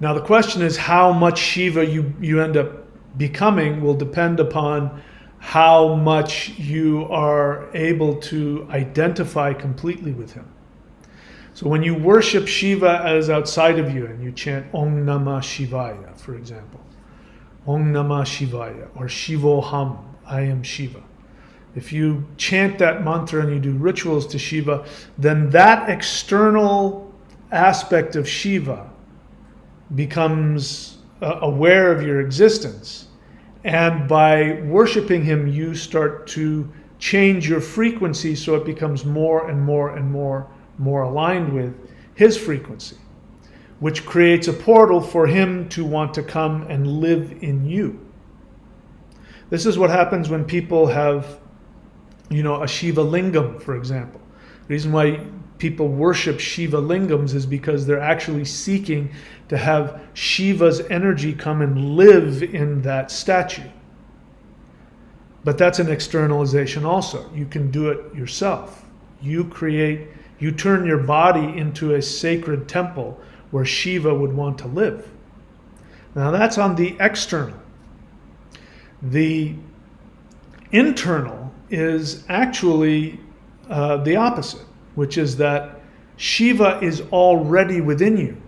Now the question is how much Shiva you end up becoming will depend upon how much you are able to identify completely with him. So when you worship Shiva as outside of you and you chant Om Namah Shivaya, for example, Om Namah Shivaya, or Shivoham, I am Shiva. If you chant that mantra and you do rituals to Shiva, then that external aspect of Shiva becomes aware of your existence. And by worshiping him, you start to change your frequency so it becomes more and more and more aligned with his frequency, which creates a portal for him to want to come and live in you. This is what happens when people have, a Shiva lingam, for example. The reason why people worship Shiva lingams is because they're actually seeking to have Shiva's energy come and live in that statue. But that's an externalization also. You can do it yourself. You turn your body into a sacred temple where Shiva would want to live. Now that's on the external. The internal is actually the opposite, which is that Shiva is already within you,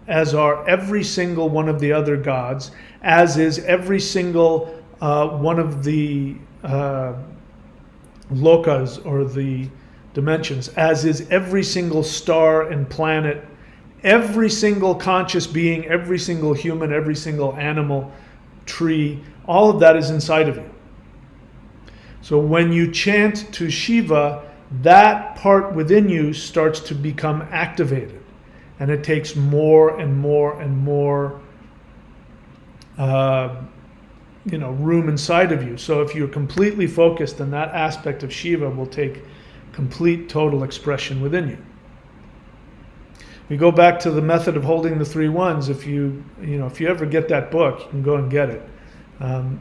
as are every single one of the other gods, as is every single one of the lokas, or the dimensions, as is every single star and planet, every single conscious being, every single human, every single animal, tree, all of that is inside of you. So when you chant to Shiva, that part within you starts to become activated, and it takes more and more and more room inside of you. So if you're completely focused, then that aspect of Shiva will take complete, total expression within you. We go back to the method of holding the three ones. If you ever get that book, you can go and get it.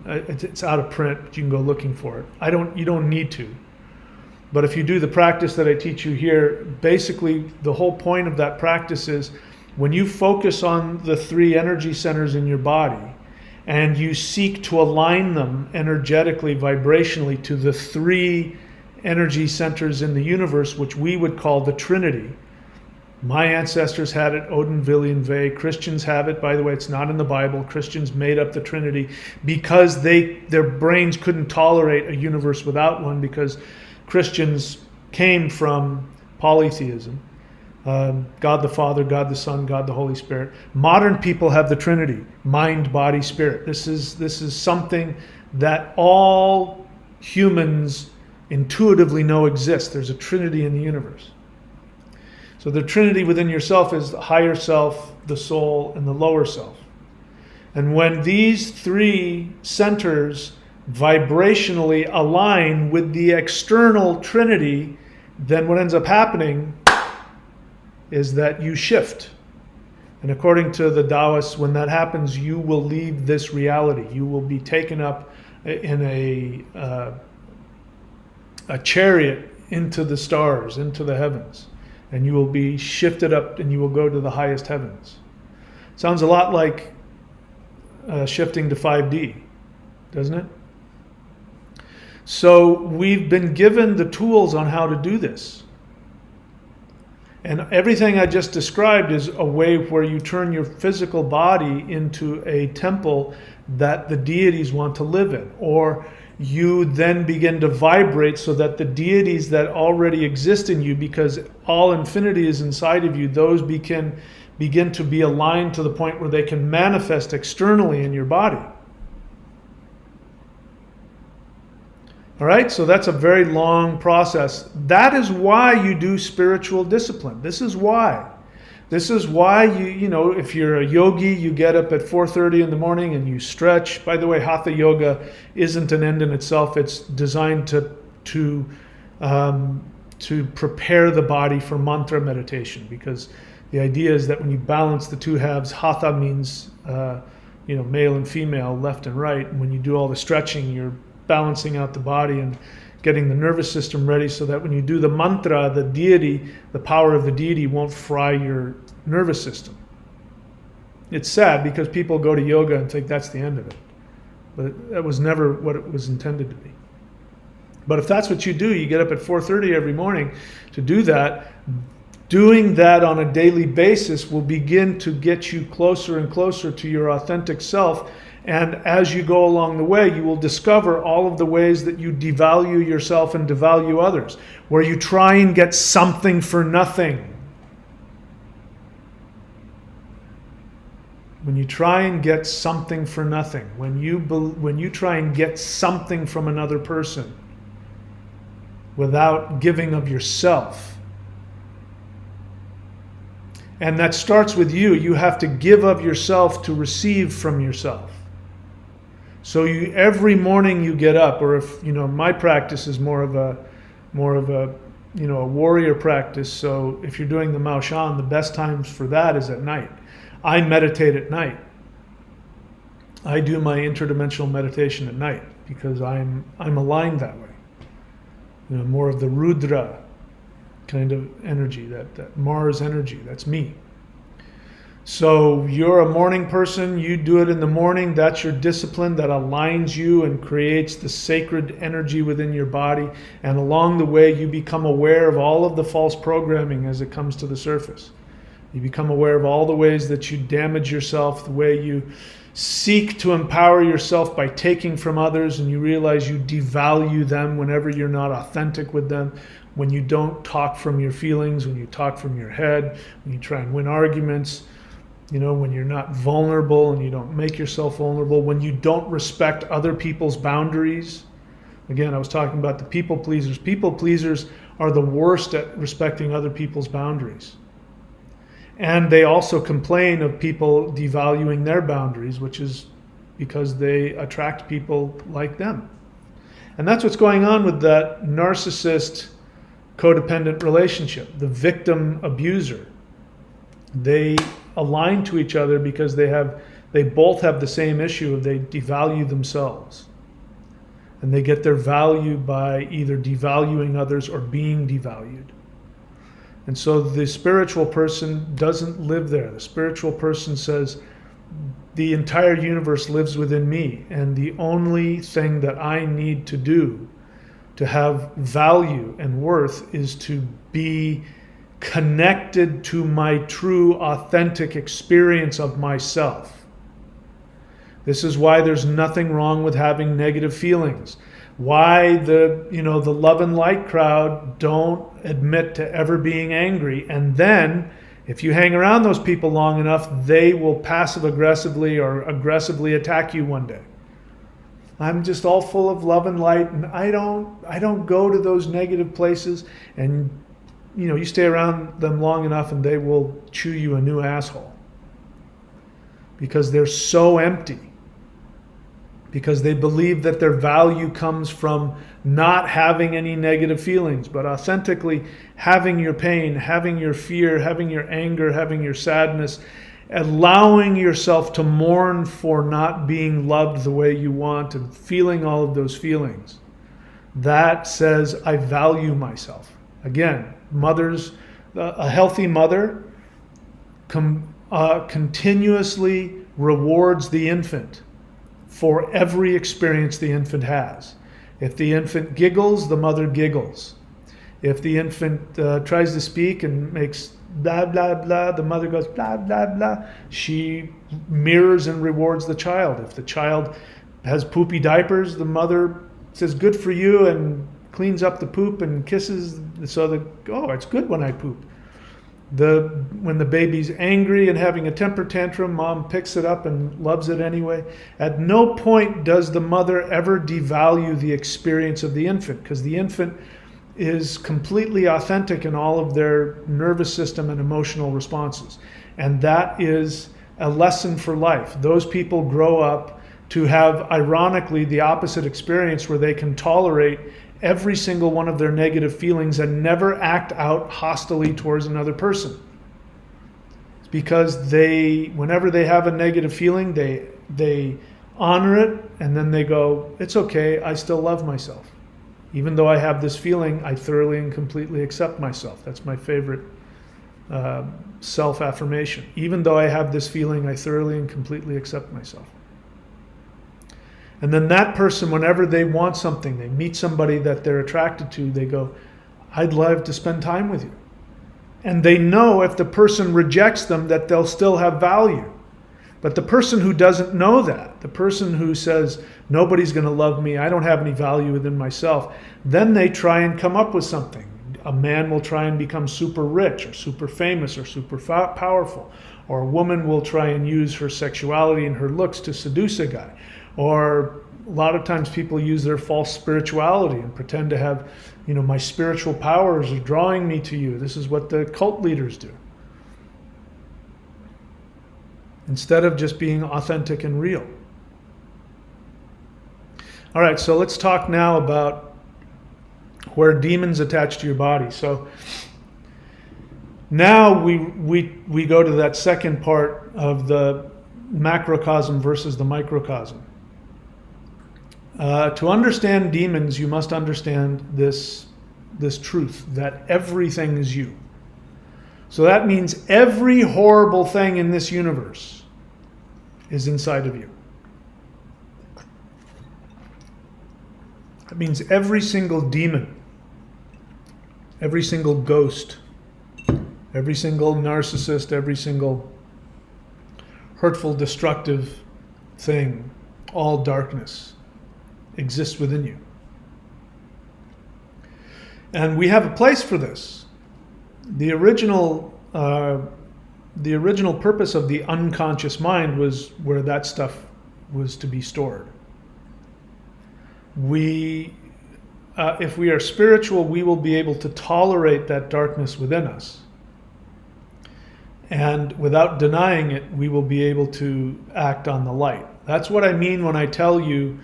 It's out of print, but you can go looking for it. You don't need to. But if you do the practice that I teach you here, basically the whole point of that practice is when you focus on the three energy centers in your body and you seek to align them energetically, vibrationally to the three energy centers in the universe, which we would call the Trinity. My ancestors had it, Odin, Vili, and Ve. Christians have it. By the way, it's not in the Bible. Christians made up the Trinity because their brains couldn't tolerate a universe without one, because Christians came from polytheism. God the Father, God the Son, God the Holy Spirit. Modern people have the Trinity, mind, body, spirit. This is something that all humans intuitively know exists. There's a Trinity in the universe. So the Trinity within yourself is the higher self, the soul, and the lower self. And when these three centers vibrationally align with the external Trinity, then what ends up happening is that you shift. And according to the Taoists, when that happens, you will leave this reality. You will be taken up in a chariot into the stars, into the heavens. And you will be shifted up and you will go to the highest heavens. Sounds a lot like shifting to 5D, doesn't it? So we've been given the tools on how to do this. And everything I just described is a way where you turn your physical body into a temple that the deities want to live in. Or you then begin to vibrate so that the deities that already exist in you, because all infinity is inside of you, those begin to be aligned to the point where they can manifest externally in your body. All right, so that's a very long process. That is why you do spiritual discipline. This is why. This is why if you're a yogi, you get up at 4:30 in the morning and you stretch. By the way, Hatha yoga isn't an end in itself. It's designed to to prepare the body for mantra meditation, because the idea is that when you balance the two halves, hatha means male and female, left and right, and when you do all the stretching, you're balancing out the body and getting the nervous system ready so that when you do the mantra, the deity, the power of the deity won't fry your nervous system. It's sad because people go to yoga and think that's the end of it, but that was never what it was intended to be. But if that's what you do, you get up at 4:30 every morning to do that. Doing that on a daily basis will begin to get you closer and closer to your authentic self. And as you go along the way, you will discover all of the ways that you devalue yourself and devalue others, where you try and get something for nothing. When you try and get something for nothing, when you try and get something from another person without giving of yourself, and that starts with you. You have to give of yourself to receive from yourself. So every morning you get up, or if my practice is more of a warrior practice. So if you're doing the Mao Shan, the best times for that is at night. I meditate at night. I do my interdimensional meditation at night because I'm aligned that way. More of the Rudra kind of energy, that Mars energy, that's me. So you're a morning person, you do it in the morning, that's your discipline that aligns you and creates the sacred energy within your body. And along the way, you become aware of all of the false programming as it comes to the surface. You become aware of all the ways that you damage yourself, the way you seek to empower yourself by taking from others, and you realize you devalue them whenever you're not authentic with them, when you don't talk from your feelings, when you talk from your head, when you try and win arguments, when you're not vulnerable and you don't make yourself vulnerable, when you don't respect other people's boundaries. Again, I was talking about the people pleasers. People pleasers are the worst at respecting other people's boundaries. And they also complain of people devaluing their boundaries, which is because they attract people like them. And that's what's going on with that narcissist codependent relationship, the victim abuser. They align to each other because they both have the same issue of they devalue themselves. And they get their value by either devaluing others or being devalued. And so the spiritual person doesn't live there. The spiritual person says, the entire universe lives within me, and the only thing that I need to do to have value and worth is to be connected to my true, authentic experience of myself. This is why there's nothing wrong with having negative feelings. Why the love and light crowd don't admit to ever being angry, and then if you hang around those people long enough, they will passive aggressively or aggressively attack you one day. I'm just all full of love and light, and I don't go to those negative places. And you stay around them long enough and they will chew you a new asshole because they're so empty. Because they believe that their value comes from not having any negative feelings, but authentically having your pain, having your fear, having your anger, having your sadness, allowing yourself to mourn for not being loved the way you want and feeling all of those feelings. That says, I value myself. Again, a healthy mother continuously rewards the infant for every experience the infant has. If the infant giggles, the mother giggles. If the infant tries to speak and makes blah, blah, blah, the mother goes blah, blah, blah. She mirrors and rewards the child. If the child has poopy diapers, the mother says, good for you, and cleans up the poop and kisses. So it's good when I poop. When the baby's angry and having a temper tantrum, mom picks it up and loves it anyway. At no point does the mother ever devalue the experience of the infant, because the infant is completely authentic in all of their nervous system and emotional responses. And that is a lesson for life. Those people grow up to have, ironically, the opposite experience where they can tolerate every single one of their negative feelings and never act out hostilely towards another person. It's because whenever they have a negative feeling, they honor it, and then they go, it's okay, I still love myself. Even though I have this feeling, I thoroughly and completely accept myself. That's my favorite self-affirmation. Even though I have this feeling, I thoroughly and completely accept myself. And then that person, whenever they want something, they meet somebody that they're attracted to, they go, I'd love to spend time with you. And they know if the person rejects them that they'll still have value. But the person who doesn't know that, the person who says, nobody's going to love me, I don't have any value within myself, then they try and come up with something. A man will try and become super rich or super famous or super powerful. Or a woman will try and use her sexuality and her looks to seduce a guy. Or a lot of times people use their false spirituality and pretend to have, my spiritual powers are drawing me to you. This is what the cult leaders do. Instead of just being authentic and real. All right, so let's talk now about where demons attach to your body. So now we go to that second part of the macrocosm versus the microcosm. To understand demons, you must understand this truth, that everything is you. So that means every horrible thing in this universe is inside of you. That means every single demon, every single ghost, every single narcissist, every single hurtful, destructive thing, all darkness exists within you. And we have a place for this. The original purpose of the unconscious mind was where that stuff was to be stored. If we are spiritual, we will be able to tolerate that darkness within us. And without denying it, we will be able to act on the light. That's what I mean when I tell you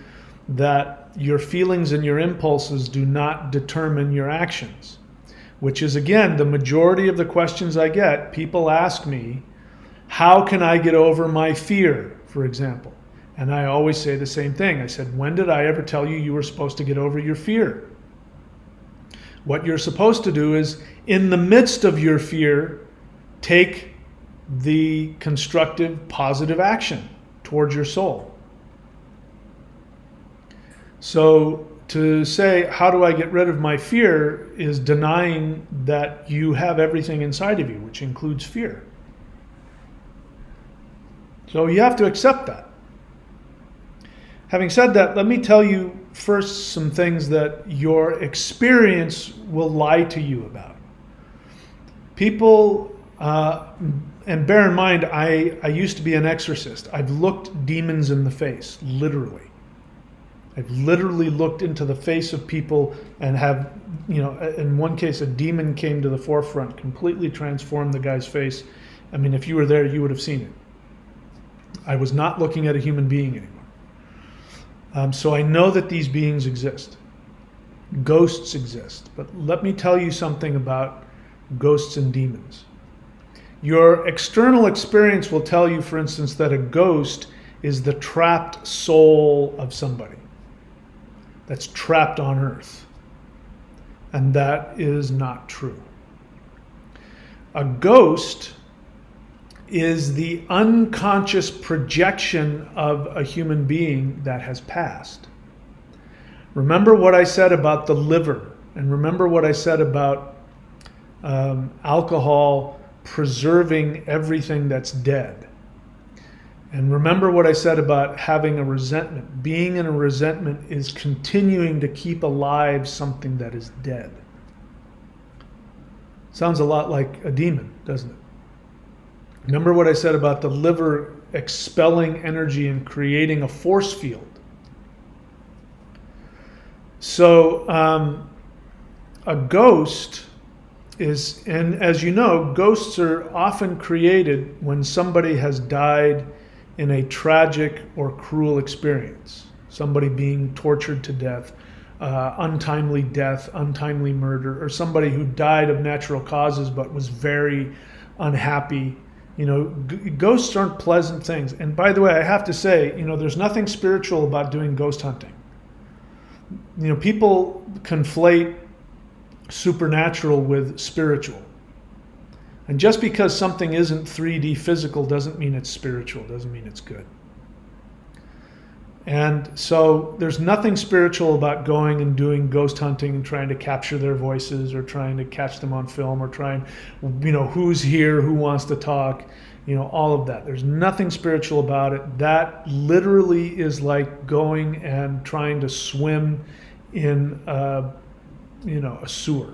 that your feelings and your impulses do not determine your actions. Which is, again, the majority of the questions I get. People ask me, how can I get over my fear, for example? And I always say the same thing. I said, when did I ever tell you were supposed to get over your fear? What you're supposed to do is, in the midst of your fear, take the constructive, positive action towards your soul. So to say, how do I get rid of my fear, is denying that you have everything inside of you, which includes fear. So you have to accept that. Having said that, let me tell you first some things that your experience will lie to you about. People, and bear in mind, I used to be an exorcist. I've looked demons in the face, literally. I've literally looked into the face of people and have, in one case, a demon came to the forefront, completely transformed the guy's face. I mean, if you were there, you would have seen it. I was not looking at a human being anymore. So I know that these beings exist. Ghosts exist. But let me tell you something about ghosts and demons. Your external experience will tell you, for instance, that a ghost is the trapped soul of somebody that's trapped on earth. And that is not true. A ghost is the unconscious projection of a human being that has passed. Remember what I said about the liver, and remember what I said about alcohol preserving everything that's dead. And remember what I said about having a resentment. Being in a resentment is continuing to keep alive something that is dead. Sounds a lot like a demon, doesn't it? Remember what I said about the liver expelling energy and creating a force field. So a ghost is, and as you know, ghosts are often created when somebody has died in a tragic or cruel experience. Somebody being tortured to death, untimely death, untimely murder, or somebody who died of natural causes but was very unhappy. Ghosts aren't pleasant things. And by the way, I have to say, there's nothing spiritual about doing ghost hunting. People conflate supernatural with spiritual. And just because something isn't 3D physical doesn't mean it's spiritual, doesn't mean it's good. And so there's nothing spiritual about going and doing ghost hunting and trying to capture their voices or trying to catch them on film or trying, who's here, who wants to talk, all of that. There's nothing spiritual about it. That literally is like going and trying to swim in, a sewer.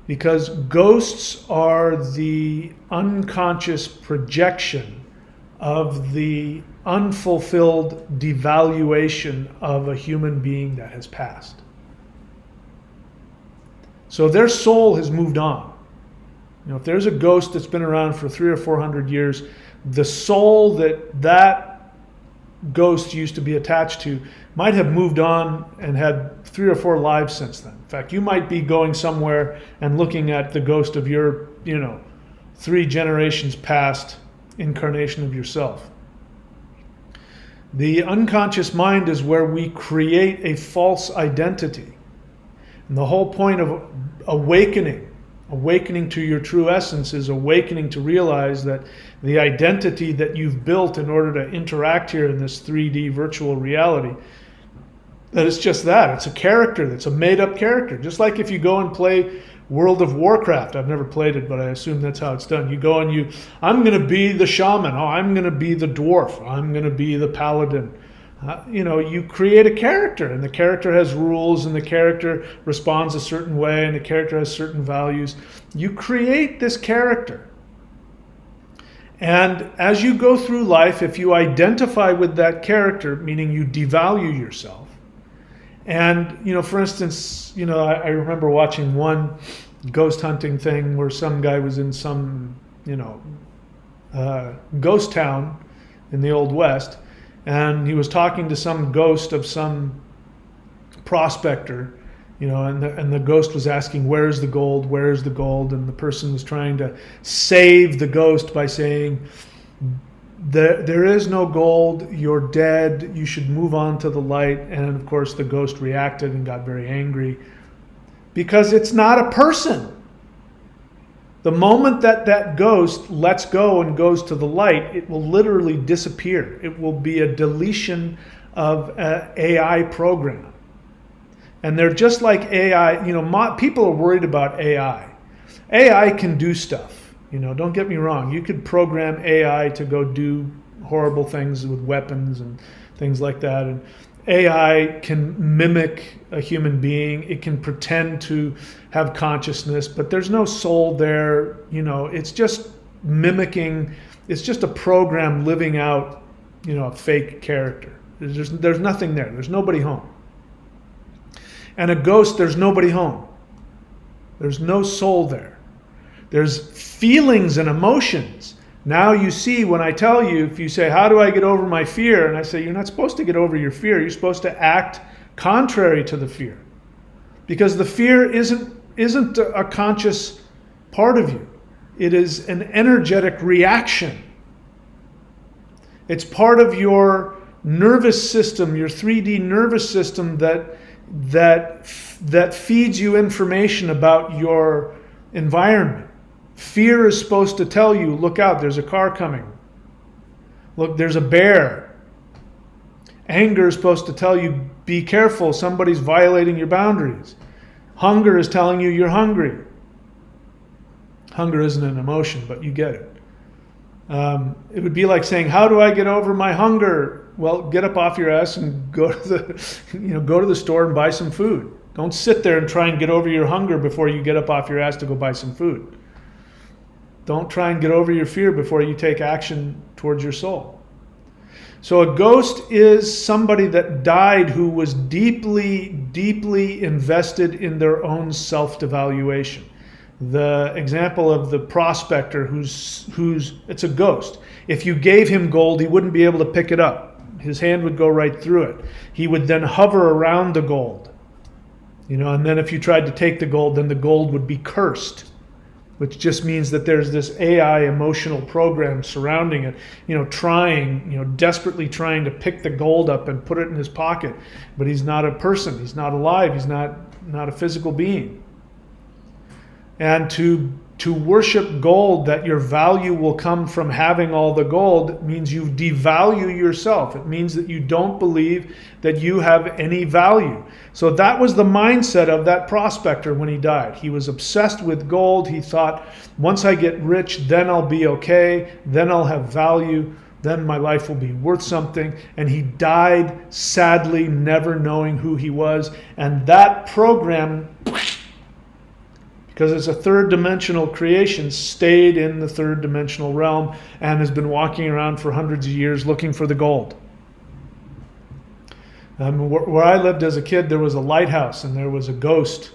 Because ghosts are the unconscious projection of the unfulfilled devaluation of a human being that has passed. So their soul has moved on. If there's a ghost that's been around for 300 or 400 years, the soul that ghost used to be attached to might have moved on and had 3 or 4 lives since then. In fact, you might be going somewhere and looking at the ghost of your, 3 generations past incarnation of yourself. The unconscious mind is where we create a false identity. And the whole point of awakening to your true essence is awakening to realize that the identity that you've built in order to interact here in this 3D virtual reality, that it's just that. It's a character that's a made-up character. Just like if you go and play World of Warcraft. I've never played it, but I assume that's how it's done. You go and I'm going to be the shaman. Oh, I'm going to be the dwarf. I'm going to be the paladin. You create a character, and the character has rules, and the character responds a certain way, and the character has certain values. You create this character. And as you go through life, if you identify with that character, meaning you devalue yourself, and, for instance, I remember watching one ghost hunting thing where some guy was in some, ghost town in the Old West, and he was talking to some ghost of some prospector, and the ghost was asking, where's the gold, where's the gold? And the person was trying to save the ghost by saying, there is no gold, you're dead, you should move on to the light. And of course the ghost reacted and got very angry because it's not a person. The moment that ghost lets go and goes to the light, it will literally disappear. It will be a deletion of an AI program. And they're just like AI, people are worried about AI. AI can do stuff. Don't get me wrong. You could program AI to go do horrible things with weapons and things like that. And AI can mimic a human being. It can pretend to have consciousness, but there's no soul there. It's just mimicking. It's just a program living out, a fake character. There's nothing there. There's nobody home. And a ghost, there's nobody home. There's no soul there. There's feelings and emotions. Now you see, when I tell you, if you say, how do I get over my fear? And I say, you're not supposed to get over your fear. You're supposed to act contrary to the fear. Because the fear isn't a conscious part of you. It is an energetic reaction. It's part of your nervous system, your 3D nervous system that feeds you information about your environment. Fear is supposed to tell you, look out, there's a car coming. Look, there's a bear. Anger is supposed to tell you, be careful, somebody's violating your boundaries. Hunger is telling you you're hungry. Hunger isn't an emotion, but you get it. It would be like saying, how do I get over my hunger? Well, get up off your ass and go to the store and buy some food. Don't sit there and try and get over your hunger before you get up off your ass to go buy some food. Don't try and get over your fear before you take action towards your soul. So a ghost is somebody that died who was deeply, deeply invested in their own self-devaluation. The example of the prospector who's it's a ghost. If you gave him gold, he wouldn't be able to pick it up. His hand would go right through it. He would then hover around the gold. And then if you tried to take the gold, then the gold would be cursed, which just means that there's this AI emotional program surrounding it, desperately trying to pick the gold up and put it in his pocket. But he's not a person. He's not alive. He's not a physical being. And to worship gold, that your value will come from having all the gold, means you devalue yourself. It means that you don't believe that you have any value. So that was the mindset of that prospector when he died. He was obsessed with gold. He thought, once I get rich, then I'll be okay. Then I'll have value. Then my life will be worth something. And he died sadly, never knowing who he was. And that program, because it's a third dimensional creation, stayed in the third dimensional realm and has been walking around for hundreds of years looking for the gold. Where I lived as a kid, there was a lighthouse, and there was a ghost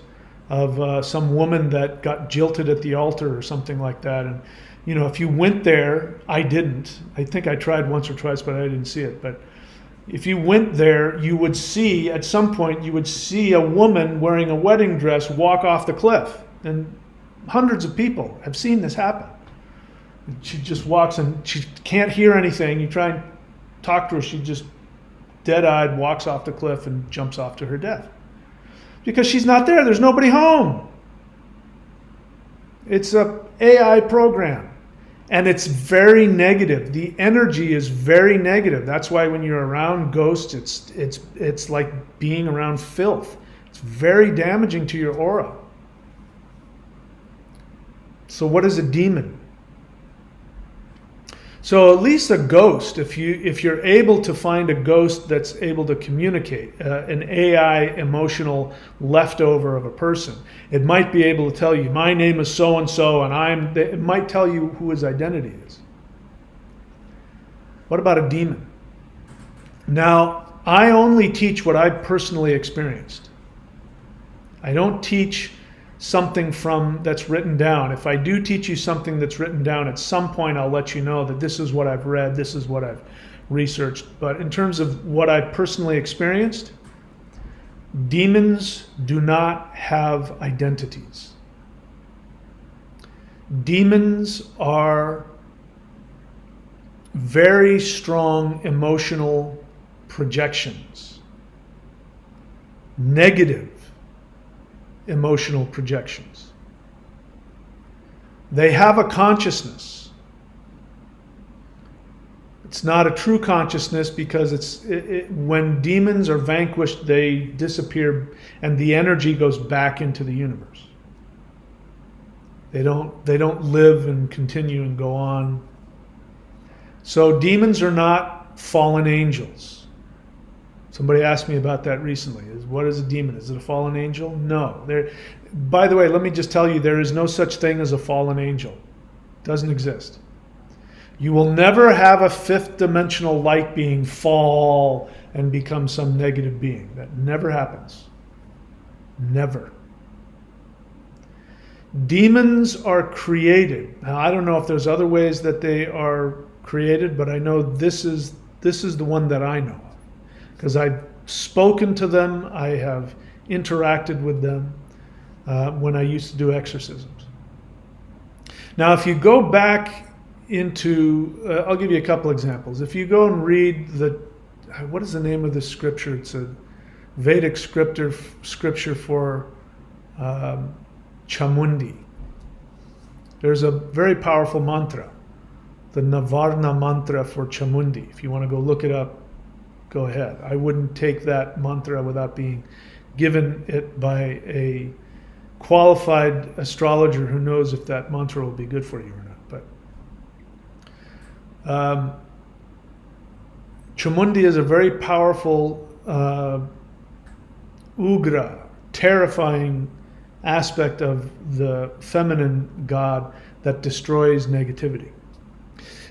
of some woman that got jilted at the altar or something like that. And if you went there, I didn't. I think I tried once or twice, but I didn't see it. But if you went there, you would see, at some point, a woman wearing a wedding dress walk off the cliff. And hundreds of people have seen this happen. She just walks and she can't hear anything. You try and talk to her, she just dead-eyed walks off the cliff and jumps off to her death. Because she's not there. There's nobody home. It's a AI program. And it's very negative. The energy is very negative. That's why when you're around ghosts, it's like being around filth. It's very damaging to your aura. So what is a demon? So at least a ghost, if you're able to find a ghost that's able to communicate, an AI emotional leftover of a person, it might be able to tell you, my name is so-and-so, and it might tell you who his identity is. What about a demon? Now, I only teach what I've personally experienced. I don't teach something that's written down. If I do teach you something that's written down, at some point I'll let you know that this is what I've read, this is what I've researched. But in terms of what I've personally experienced, demons do not have identities. Demons are very strong emotional projections, negative emotional projections. They have a consciousness. It's not a true consciousness because when demons are vanquished, they disappear and the energy goes back into the universe. They don't live and continue and go on. So demons are not fallen angels. Somebody asked me about that recently. What is a demon? Is it a fallen angel? No. By the way, let me just tell you, there is no such thing as a fallen angel. It doesn't exist. You will never have a fifth dimensional light being fall and become some negative being. That never happens. Never. Demons are created. Now, I don't know if there's other ways that they are created, but I know this is the one that I know of. Because I've spoken to them, I have interacted with them when I used to do exorcisms. Now, if you go back into, I'll give you a couple examples. If you go and read what is the name of this scripture? It's a Vedic scripture for Chamundi. There's a very powerful mantra, the Navarna mantra for Chamundi. If you want to go look it up, go ahead. I wouldn't take that mantra without being given it by a qualified astrologer who knows if that mantra will be good for you or not. But Chamundi is a very powerful, ugra, terrifying aspect of the feminine god that destroys negativity.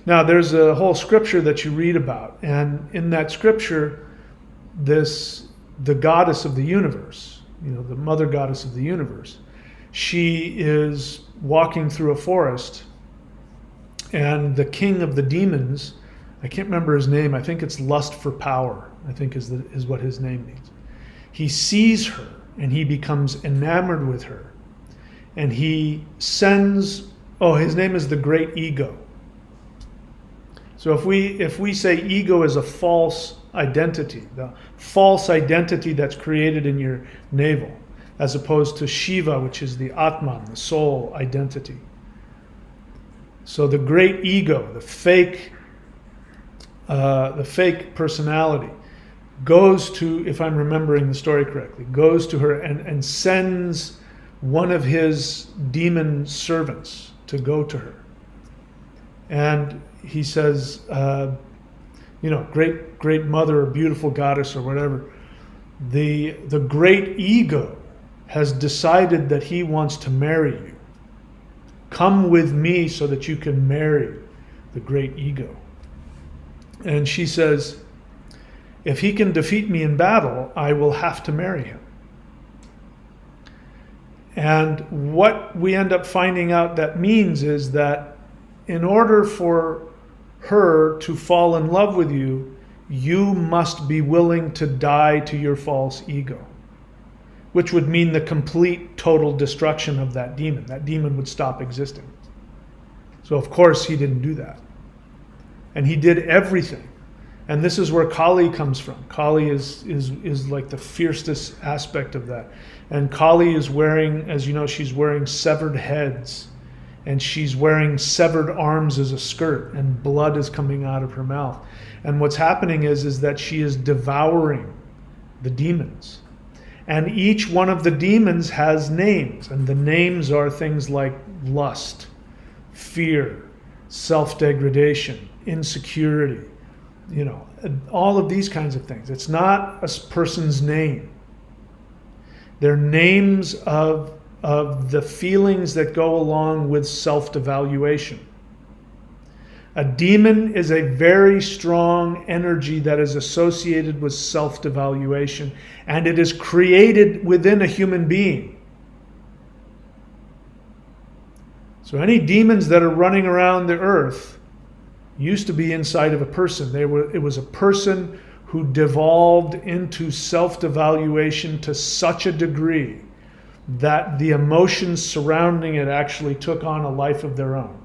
Now, there's a whole scripture that you read about, and in that scripture, the goddess of the universe, the mother goddess of the universe, she is walking through a forest, and the king of the demons I can't remember his name. I think it's lust for power, I think is what his name means. He sees her and he becomes enamored with her. And he sends, his name is the great ego. So if we say ego is a false identity, the false identity that's created in your navel, as opposed to Shiva, which is the Atman, the soul identity. So the great ego, the fake personality, goes to, if I'm remembering the story correctly, goes to her and sends one of his demon servants to go to her. And he says, great mother or beautiful goddess or whatever, the great ego has decided that he wants to marry you. Come with me so that you can marry the great ego. And she says, if he can defeat me in battle, I will have to marry him. And what we end up finding out that means is that in order for her to fall in love with you, you must be willing to die to your false ego, which would mean the complete, total destruction of that demon. That demon would stop existing. So of course he didn't do that. And he did everything. And this is where Kali comes from. Kali is like the fiercest aspect of that. And Kali is wearing, as you know, she's wearing severed heads. And she's wearing severed arms as a skirt. And blood is coming out of her mouth. And what's happening is that she is devouring the demons. And each one of the demons has names. And the names are things like lust, fear, self-degradation, insecurity, all of these kinds of things. It's not a person's name. They're names of the feelings that go along with self-devaluation. A demon is a very strong energy that is associated with self-devaluation, and it is created within a human being. So any demons that are running around the earth used to be inside of a person. It was a person who devolved into self-devaluation to such a degree that the emotions surrounding it actually took on a life of their own.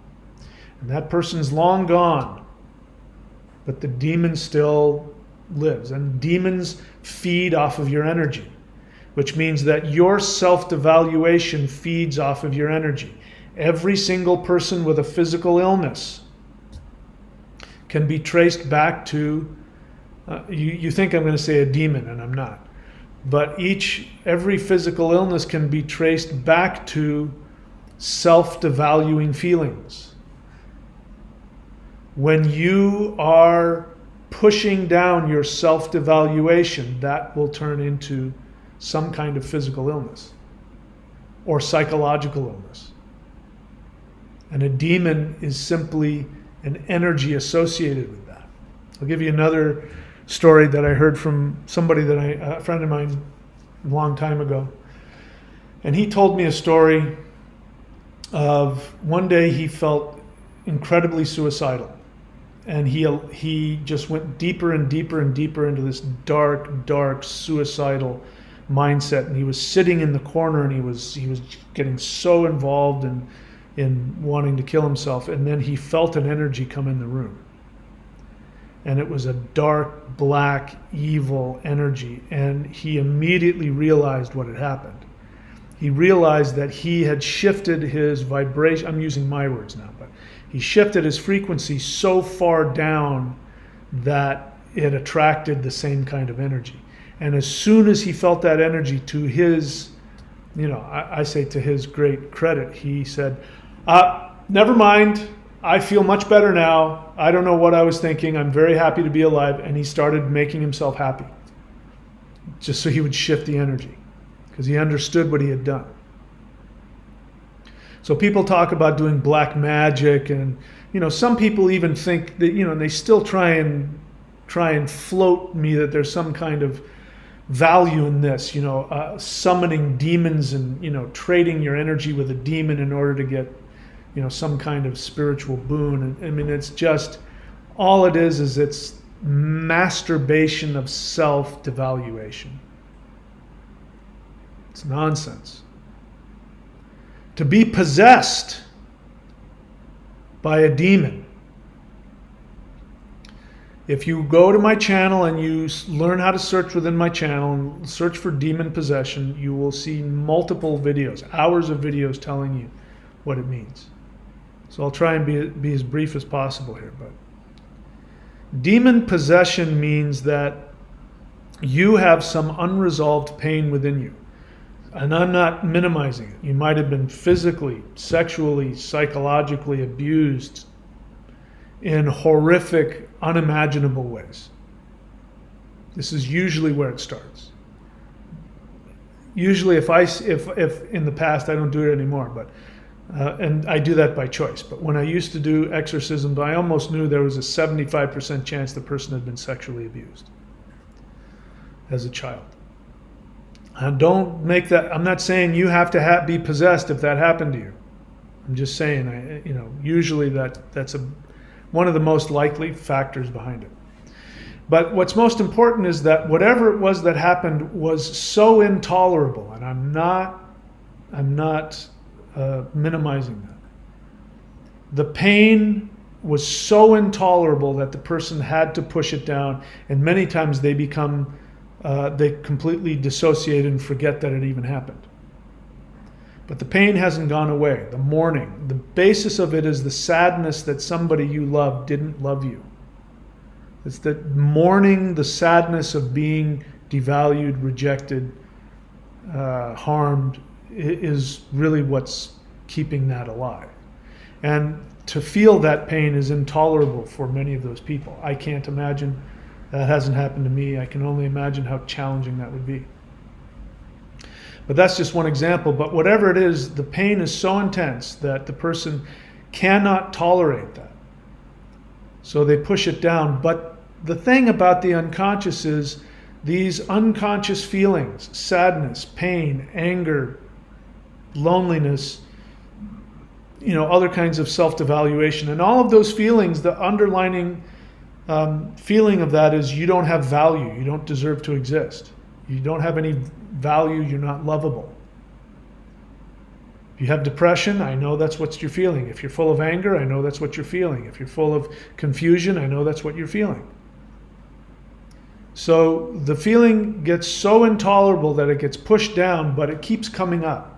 And that person's long gone, but the demon still lives. And demons feed off of your energy, which means that your self-devaluation feeds off of your energy. Every single person with a physical illness can be traced back to, you think I'm going to say a demon, and I'm not. But every physical illness can be traced back to self-devaluing feelings. When you are pushing down your self-devaluation, that will turn into some kind of physical illness or psychological illness. And a demon is simply an energy associated with that. I'll give you another story that I heard from somebody a friend of mine a long time ago. And he told me a story of one day he felt incredibly suicidal. And he just went deeper and deeper and deeper into this dark, suicidal mindset. And he was sitting in the corner and he was getting so involved in wanting to kill himself, and then he felt an energy come in the room. And it was a dark, black, evil energy, and he immediately realized what had happened. He realized that he had shifted his vibration, I'm using my words now, but he shifted his frequency so far down that it attracted the same kind of energy. And as soon as he felt that energy, to his, I say to his great credit, he said, never mind, I feel much better now. I don't know what I was thinking. I'm very happy to be alive. And he started making himself happy just so he would shift the energy because he understood what he had done. So people talk about doing black magic, and some people even think that, and they still try and float me that there's some kind of value in this, summoning demons and, trading your energy with a demon in order to get, some kind of spiritual boon. And I mean, it's just All it is it's masturbation of self-devaluation. It's nonsense. To be possessed by a demon. If you go to my channel and you learn how to search within my channel and search for demon possession, you will see multiple videos, hours of videos telling you what it means. So I'll try and be as brief as possible here. But demon possession means that you have some unresolved pain within you. And I'm not minimizing it. You might have been physically, sexually, psychologically abused in horrific, unimaginable ways. This is usually where it starts. Usually if in the past, I don't do it anymore, but and I do that by choice. But when I used to do exorcisms, I almost knew there was a 75% chance the person had been sexually abused as a child. And don't make that, I'm not saying you have to be possessed if that happened to you. I'm just saying, usually that's one of the most likely factors behind it. But what's most important is that whatever it was that happened was so intolerable, and I'm not minimizing that. The pain was so intolerable that the person had to push it down, and many times they completely dissociate and forget that it even happened. But the pain hasn't gone away. The mourning, the basis of it is the sadness that somebody you love didn't love you. It's that mourning, the sadness of being devalued, rejected, harmed, is really what's keeping that alive. And to feel that pain is intolerable for many of those people. I can't imagine. That hasn't happened to me. I can only imagine how challenging that would be. But that's just one example. But whatever it is, the pain is so intense that the person cannot tolerate that. So they push it down. But the thing about the unconscious is these unconscious feelings, sadness, pain, anger, loneliness, other kinds of self-devaluation, and all of those feelings, the underlining feeling of that is you don't have value. You don't deserve to exist. You don't have any value. You're not lovable. If you have depression, I know that's what you're feeling. If you're full of anger, I know that's what you're feeling. If you're full of confusion, I know that's what you're feeling. So the feeling gets so intolerable that it gets pushed down, but it keeps coming up.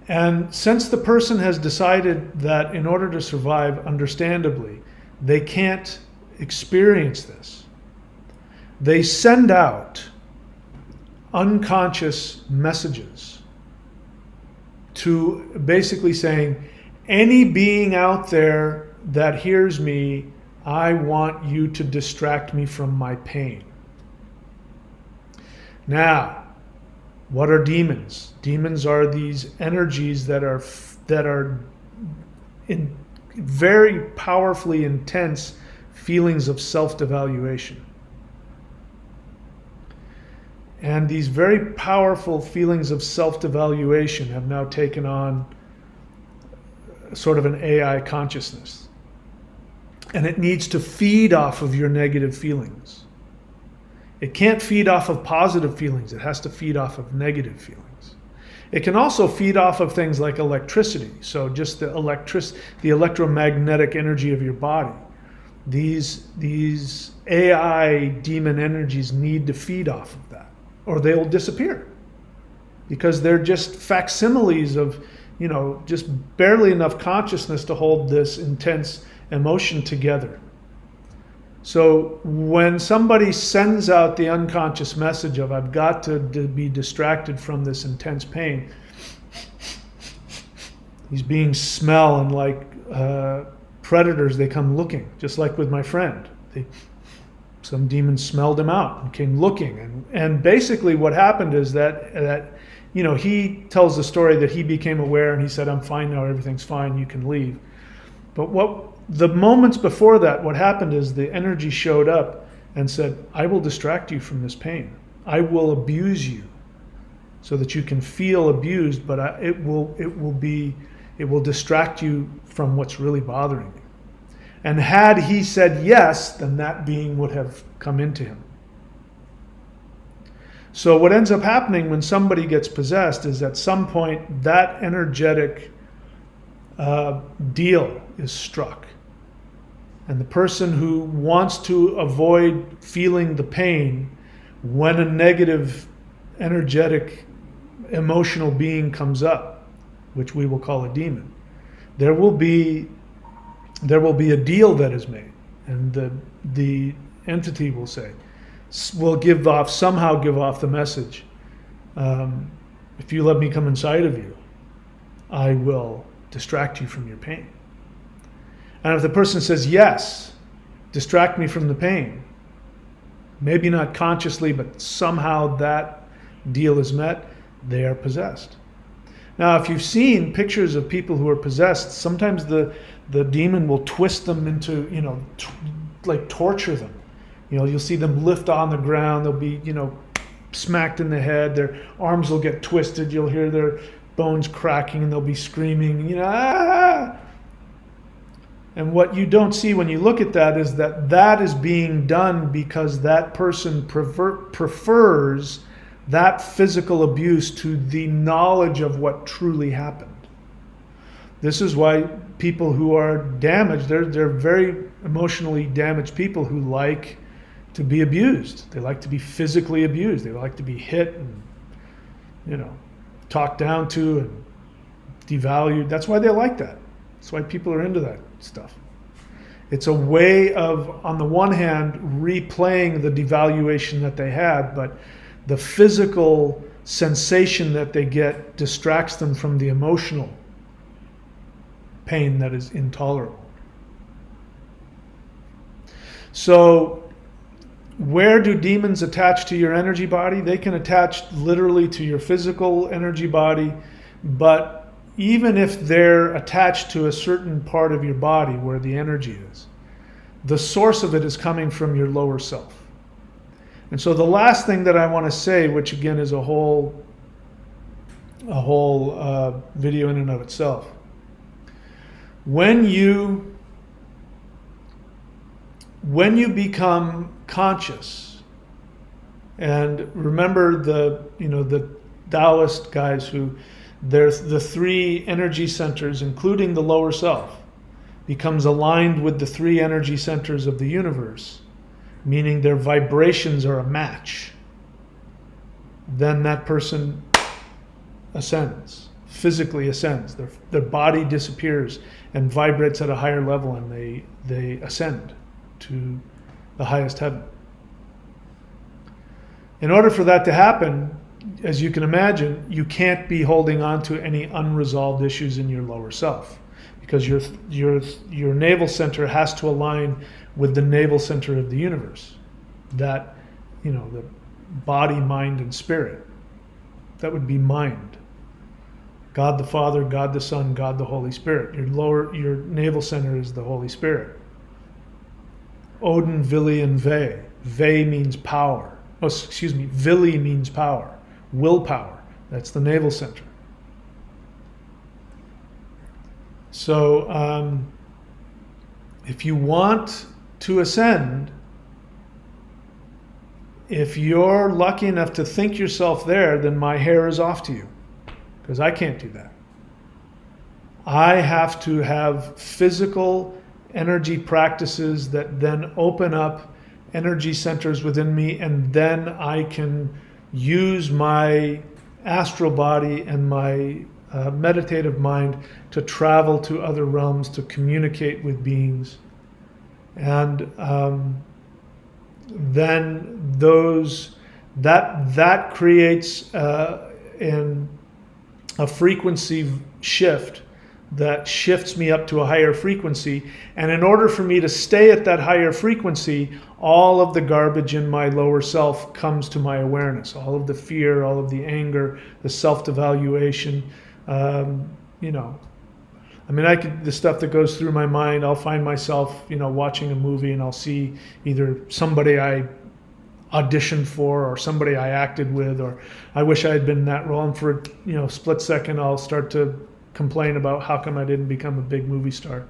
And since the person has decided that in order to survive, understandably, they can't experience this, they send out unconscious messages to basically saying, any being out there that hears me, I want you to distract me from my pain. Now, what are demons? Demons are these energies that are in very powerfully intense feelings of self-devaluation. And these very powerful feelings of self-devaluation have now taken on sort of an AI consciousness. And it needs to feed off of your negative feelings. It can't feed off of positive feelings. It has to feed off of negative feelings. It can also feed off of things like electricity. So just the electromagnetic energy of your body. These AI demon energies need to feed off of that, or they'll disappear. Because they're just facsimiles of, just barely enough consciousness to hold this intense emotion together. So when somebody sends out the unconscious message of, I've got to be distracted from this intense pain, these beings smell, and like predators, they come looking, just like with my friend. Some demons smelled him out and came looking. And basically what happened is that he tells the story that he became aware and he said, I'm fine now, everything's fine, you can leave. But the moments before that, what happened is the energy showed up and said, I will distract you from this pain. I will abuse you so that you can feel abused, but it will distract you from what's really bothering you. And had he said yes, then that being would have come into him. So what ends up happening when somebody gets possessed is at some point that energetic deal is struck. And the person who wants to avoid feeling the pain when a negative, energetic, emotional being comes up, which we will call a demon, there will be a deal that is made, and the entity will say, will somehow give off the message, if you let me come inside of you, I will distract you from your pain. And if the person says, yes, distract me from the pain, maybe not consciously, but somehow that deal is met, they are possessed. Now, if you've seen pictures of people who are possessed, sometimes the demon will twist them into, like torture them. You'll see them lift on the ground, they'll be, smacked in the head, their arms will get twisted, you'll hear their bones cracking, and they'll be screaming, ah! And what you don't see when you look at that is that is being done because that person prefers that physical abuse to the knowledge of what truly happened. This is why people who are damaged, they're very emotionally damaged people who like to be abused. They like to be physically abused. They like to be hit and, talked down to and devalued. That's why they like that. That's why people are into that stuff. It's a way of, on the one hand, replaying the devaluation that they had, but the physical sensation that they get distracts them from the emotional pain that is intolerable. So, where do demons attach to your energy body? They can attach literally to your physical energy body, but even if they're attached to a certain part of your body where the energy is, the source of it is coming from your lower self. And so the last thing that I want to say, which again is a whole video in and of itself, when you become conscious, and remember the Taoist guys who, there's the three energy centers, including the lower self, becomes aligned with the three energy centers of the universe, meaning their vibrations are a match, then that person ascends, physically ascends. Their body disappears and vibrates at a higher level, and they ascend to the highest heaven. In order for that to happen, as you can imagine, you can't be holding on to any unresolved issues in your lower self, because your navel center has to align with the navel center of the universe, that, the body, mind, and spirit. That would be mind. God the Father, God the Son, God the Holy Spirit. Your navel center is the Holy Spirit. Odin, Vili, and Ve. Ve means power. Vili means power. Willpower. That's the navel center. So if you want to ascend, if you're lucky enough to think yourself there, then my hair is off to you, because I can't do that. I have to have physical energy practices that then open up energy centers within me, and then I can use my astral body and my meditative mind to travel to other realms, to communicate with beings. And then that creates a frequency shift that shifts me up to a higher frequency. And in order for me to stay at that higher frequency, all of the garbage in my lower self comes to my awareness. All of the fear, all of the anger, the self-devaluation, the stuff that goes through my mind, I'll find myself, watching a movie, and I'll see either somebody I auditioned for or somebody I acted with, or I wish I had been in that role. And for a split second, I'll start to complain about how come I didn't become a big movie star.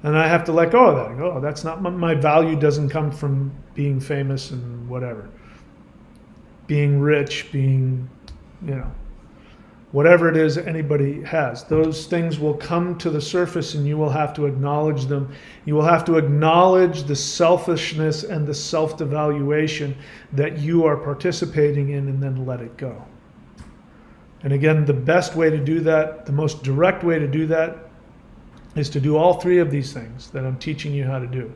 And I have to let go of that. I go, oh, that's not my value. Doesn't come from being famous and whatever, being rich, being, whatever it is anybody has. Those things will come to the surface and you will have to acknowledge them. You will have to acknowledge the selfishness and the self-devaluation that you are participating in, and then let it go. And again, the best way to do that, the most direct way to do that, is to do all three of these things that I'm teaching you how to do.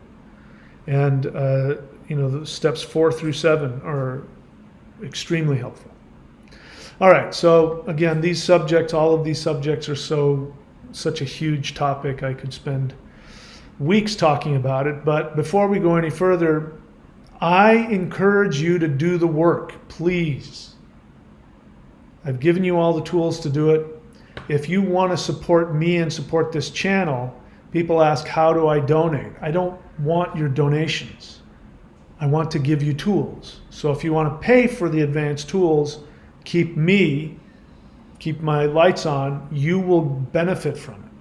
And the steps 4 through 7 are extremely helpful. All right, so again, these subjects, all of these subjects are such a huge topic. I could spend weeks talking about it. But before we go any further, I encourage you to do the work, please. I've given you all the tools to do it. If you want to support me and support this channel, people ask, how do I donate? I don't want your donations. I want to give you tools. So if you want to pay for the advanced tools, keep my lights on, you will benefit from it.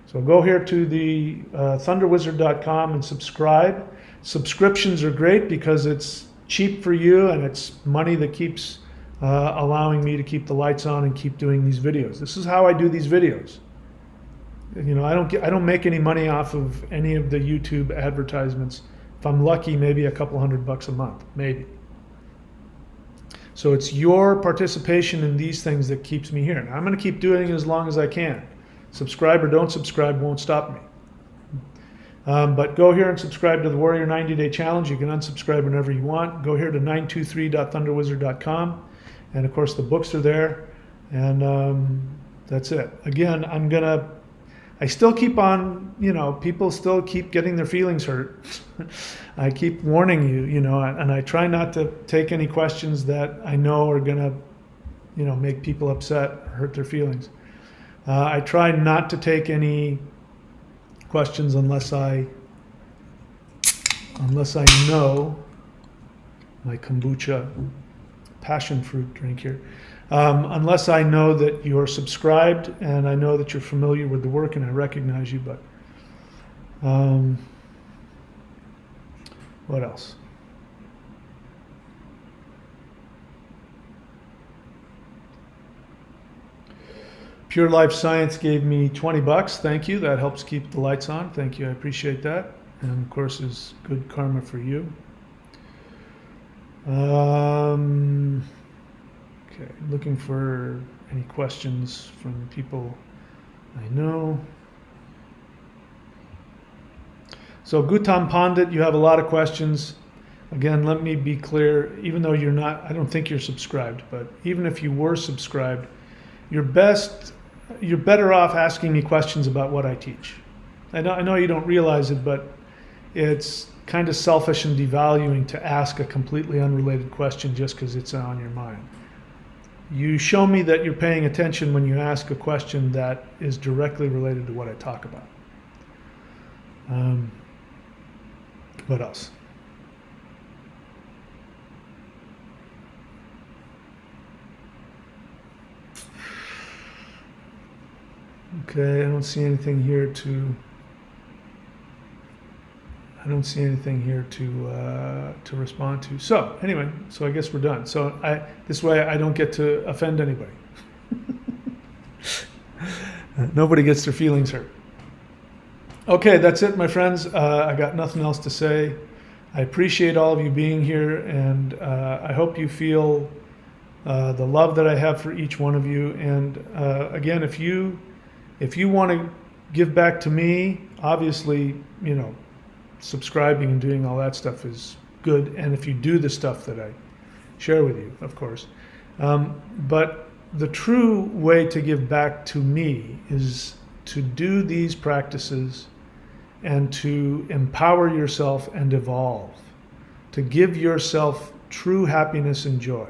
So go here to the thunderwizard.com and subscribe. Subscriptions are great because it's cheap for you and it's money that keeps allowing me to keep the lights on and keep doing these videos. This is how I do these videos. I don't make any money off of any of the YouTube advertisements. If I'm lucky, maybe a couple $100 a month, maybe. So it's your participation in these things that keeps me here. And I'm going to keep doing it as long as I can. Subscribe or don't subscribe won't stop me. But go here and subscribe to the Warrior 90-Day Challenge. You can unsubscribe whenever you want. Go here to 923.thunderwizard.com. And of course, the books are there. And that's it. Again, I still keep on, people still keep getting their feelings hurt. I keep warning you, and I try not to take any questions that I know are going to, make people upset, hurt their feelings. I try not to take any questions unless I know my kombucha passion fruit drink here. Unless I know that you're subscribed and I know that you're familiar with the work and I recognize you, but what else? Pure Life Science gave me $20. Thank you. That helps keep the lights on. Thank you. I appreciate that. And of course, is good karma for you. Okay, looking for any questions from people I know. So Gautam Pandit, you have a lot of questions. Again, let me be clear, even though you're not, I don't think you're subscribed, but even if you were subscribed, you're better off asking me questions about what I teach. I know you don't realize it, but it's kind of selfish and devaluing to ask a completely unrelated question just because it's on your mind. You show me that you're paying attention when you ask a question that is directly related to what I talk about. What else? Okay, I don't see anything here to respond to. So anyway, so I guess we're done. So this way I don't get to offend anybody. Nobody gets their feelings hurt. Okay, that's it, my friends. I got nothing else to say. I appreciate all of you being here, and I hope you feel the love that I have for each one of you. And again, if you want to give back to me, obviously, subscribing and doing all that stuff is good. And if you do the stuff that I share with you, of course. But the true way to give back to me is to do these practices and to empower yourself and evolve, to give yourself true happiness and joy.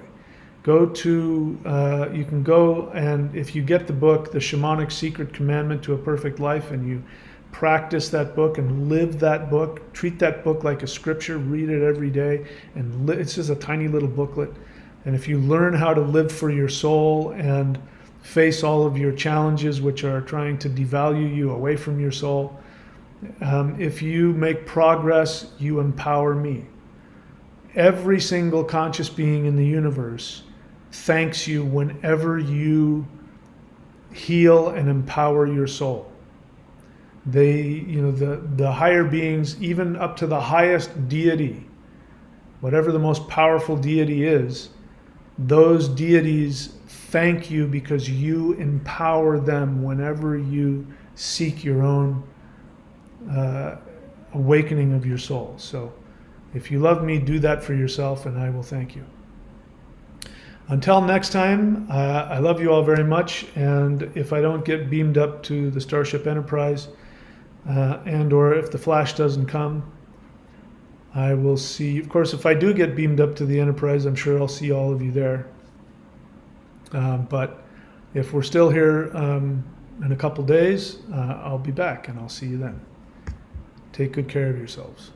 You can go, and if you get the book, The Shamanic Secret Commandment to a Perfect Life, and you practice that book and live that book, treat that book like a scripture, read it every day, and it's just a tiny little booklet. And if you learn how to live for your soul and face all of your challenges which are trying to devalue you away from your soul, If you make progress, you empower me. Every single conscious being in the universe thanks you whenever you heal and empower your soul. The higher beings, even up to the highest deity, whatever the most powerful deity is, those deities thank you because you empower them whenever you seek your own awakening of your soul. So if you love me, do that for yourself, and I will thank you. Until next time, I love you all very much, and if I don't get beamed up to the Starship Enterprise, and or if the flash doesn't come, I will see. Of course, if I do get beamed up to the Enterprise, I'm sure I'll see all of you there. But if we're still here in a couple days, I'll be back, and I'll see you then. Take good care of yourselves.